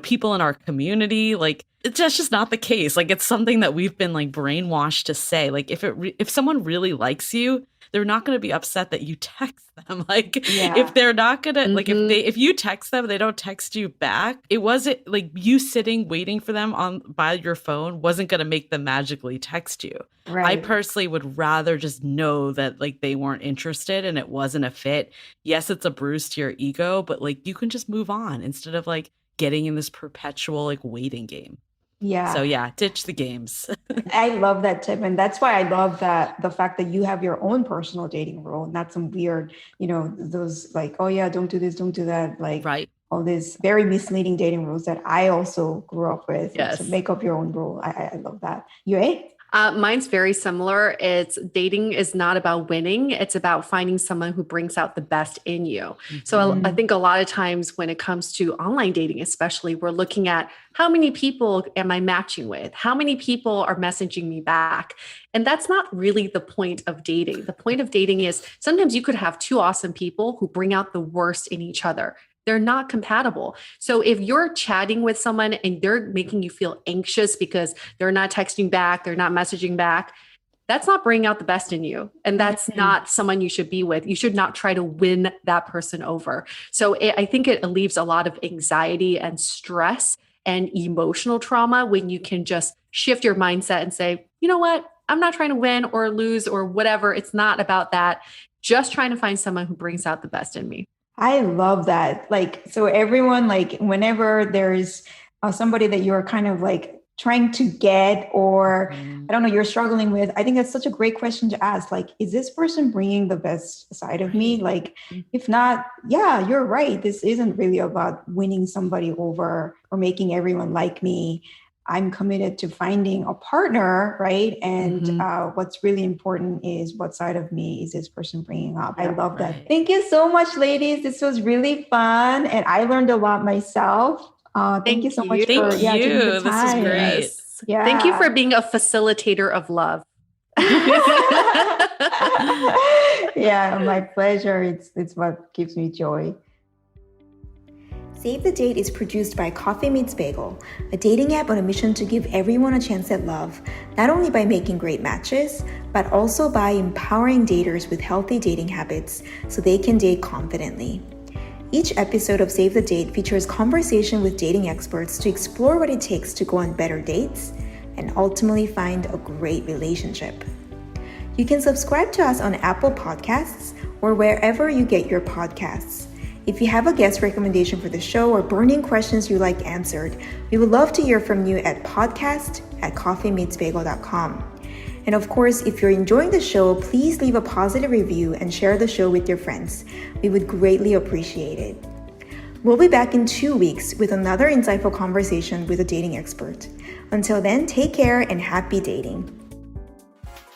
people in our community, like it's just not the case. Like it's something that we've been like brainwashed to say. Like if someone really likes you, they're not going to be upset that you text them. Like if they're not going to like if you text them, they don't text you back. It wasn't like you sitting waiting for them by your phone wasn't going to make them magically text you. Right. I personally would rather just know that like they weren't interested and it wasn't a fit. Yes, it's a bruise to your ego, but like you can just move on instead of like getting in this perpetual like waiting game. Yeah. So ditch the games. I love that tip. And that's why I love the fact that you have your own personal dating rule, not some weird, those like, oh yeah, don't do this, don't do that. Like all these very misleading dating rules that I also grew up with. Yes. So make up your own rule. I love that. You, mine's very similar. It's dating is not about winning. It's about finding someone who brings out the best in you. So I think a lot of times when it comes to online dating, especially, we're looking at how many people am I matching with? How many people are messaging me back? And that's not really the point of dating. The point of dating is sometimes you could have two awesome people who bring out the worst in each other. They're not compatible. So if you're chatting with someone and they're making you feel anxious because they're not texting back, they're not messaging back, that's not bringing out the best in you. And that's not someone you should be with. You should not try to win that person over. So I think it leaves a lot of anxiety and stress and emotional trauma when you can just shift your mindset and say, you know what? I'm not trying to win or lose or whatever. It's not about that. Just trying to find someone who brings out the best in me. I love that. Like, so everyone, like whenever there's somebody that you're kind of like trying to get, or I don't know, you're struggling with, I think that's such a great question to ask. Like, is this person bringing the best side of me? Like, if not, yeah, you're right. This isn't really about winning somebody over or making everyone like me. I'm committed to finding a partner, right? And what's really important is what side of me is this person bringing up. I love that. Thank you so much, ladies. This was really fun. And I learned a lot myself. Thank you so much for taking the time. This is great. Yeah. Thank you for being a facilitator of love. Yeah, my pleasure. It's what gives me joy. Save the Date is produced by Coffee Meets Bagel, a dating app on a mission to give everyone a chance at love, not only by making great matches, but also by empowering daters with healthy dating habits so they can date confidently. Each episode of Save the Date features conversation with dating experts to explore what it takes to go on better dates and ultimately find a great relationship. You can subscribe to us on Apple Podcasts or wherever you get your podcasts. If you have a guest recommendation for the show or burning questions you'd like answered, we would love to hear from you at podcast@coffeemeetsbagel.com. And of course, if you're enjoying the show, please leave a positive review and share the show with your friends. We would greatly appreciate it. We'll be back in 2 weeks with another insightful conversation with a dating expert. Until then, take care and happy dating.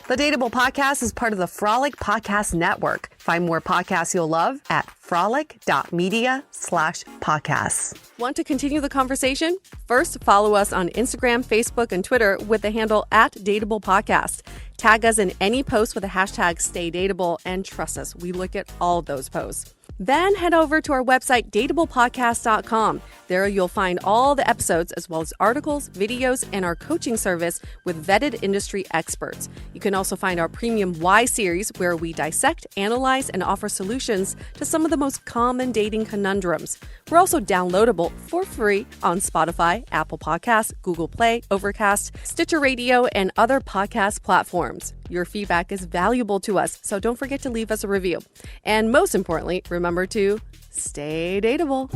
The Dateable Podcast is part of the Frolic Podcast Network. Find more podcasts you'll love at frolic.media/podcasts. Want to continue the conversation? First, follow us on Instagram, Facebook, and Twitter with the handle @Dateable Podcast. Tag us in any post with the hashtag #StayDateable, and trust us, we look at all those posts. Then head over to our website, dateablepodcast.com. There you'll find all the episodes as well as articles, videos, and our coaching service with vetted industry experts. You can also find our premium Why series where we dissect, analyze, and offer solutions to some of the most common dating conundrums. We're also downloadable for free on Spotify, Apple Podcasts, Google Play, Overcast, Stitcher Radio, and other podcast platforms. Your feedback is valuable to us, so don't forget to leave us a review. And most importantly, remember to stay dateable.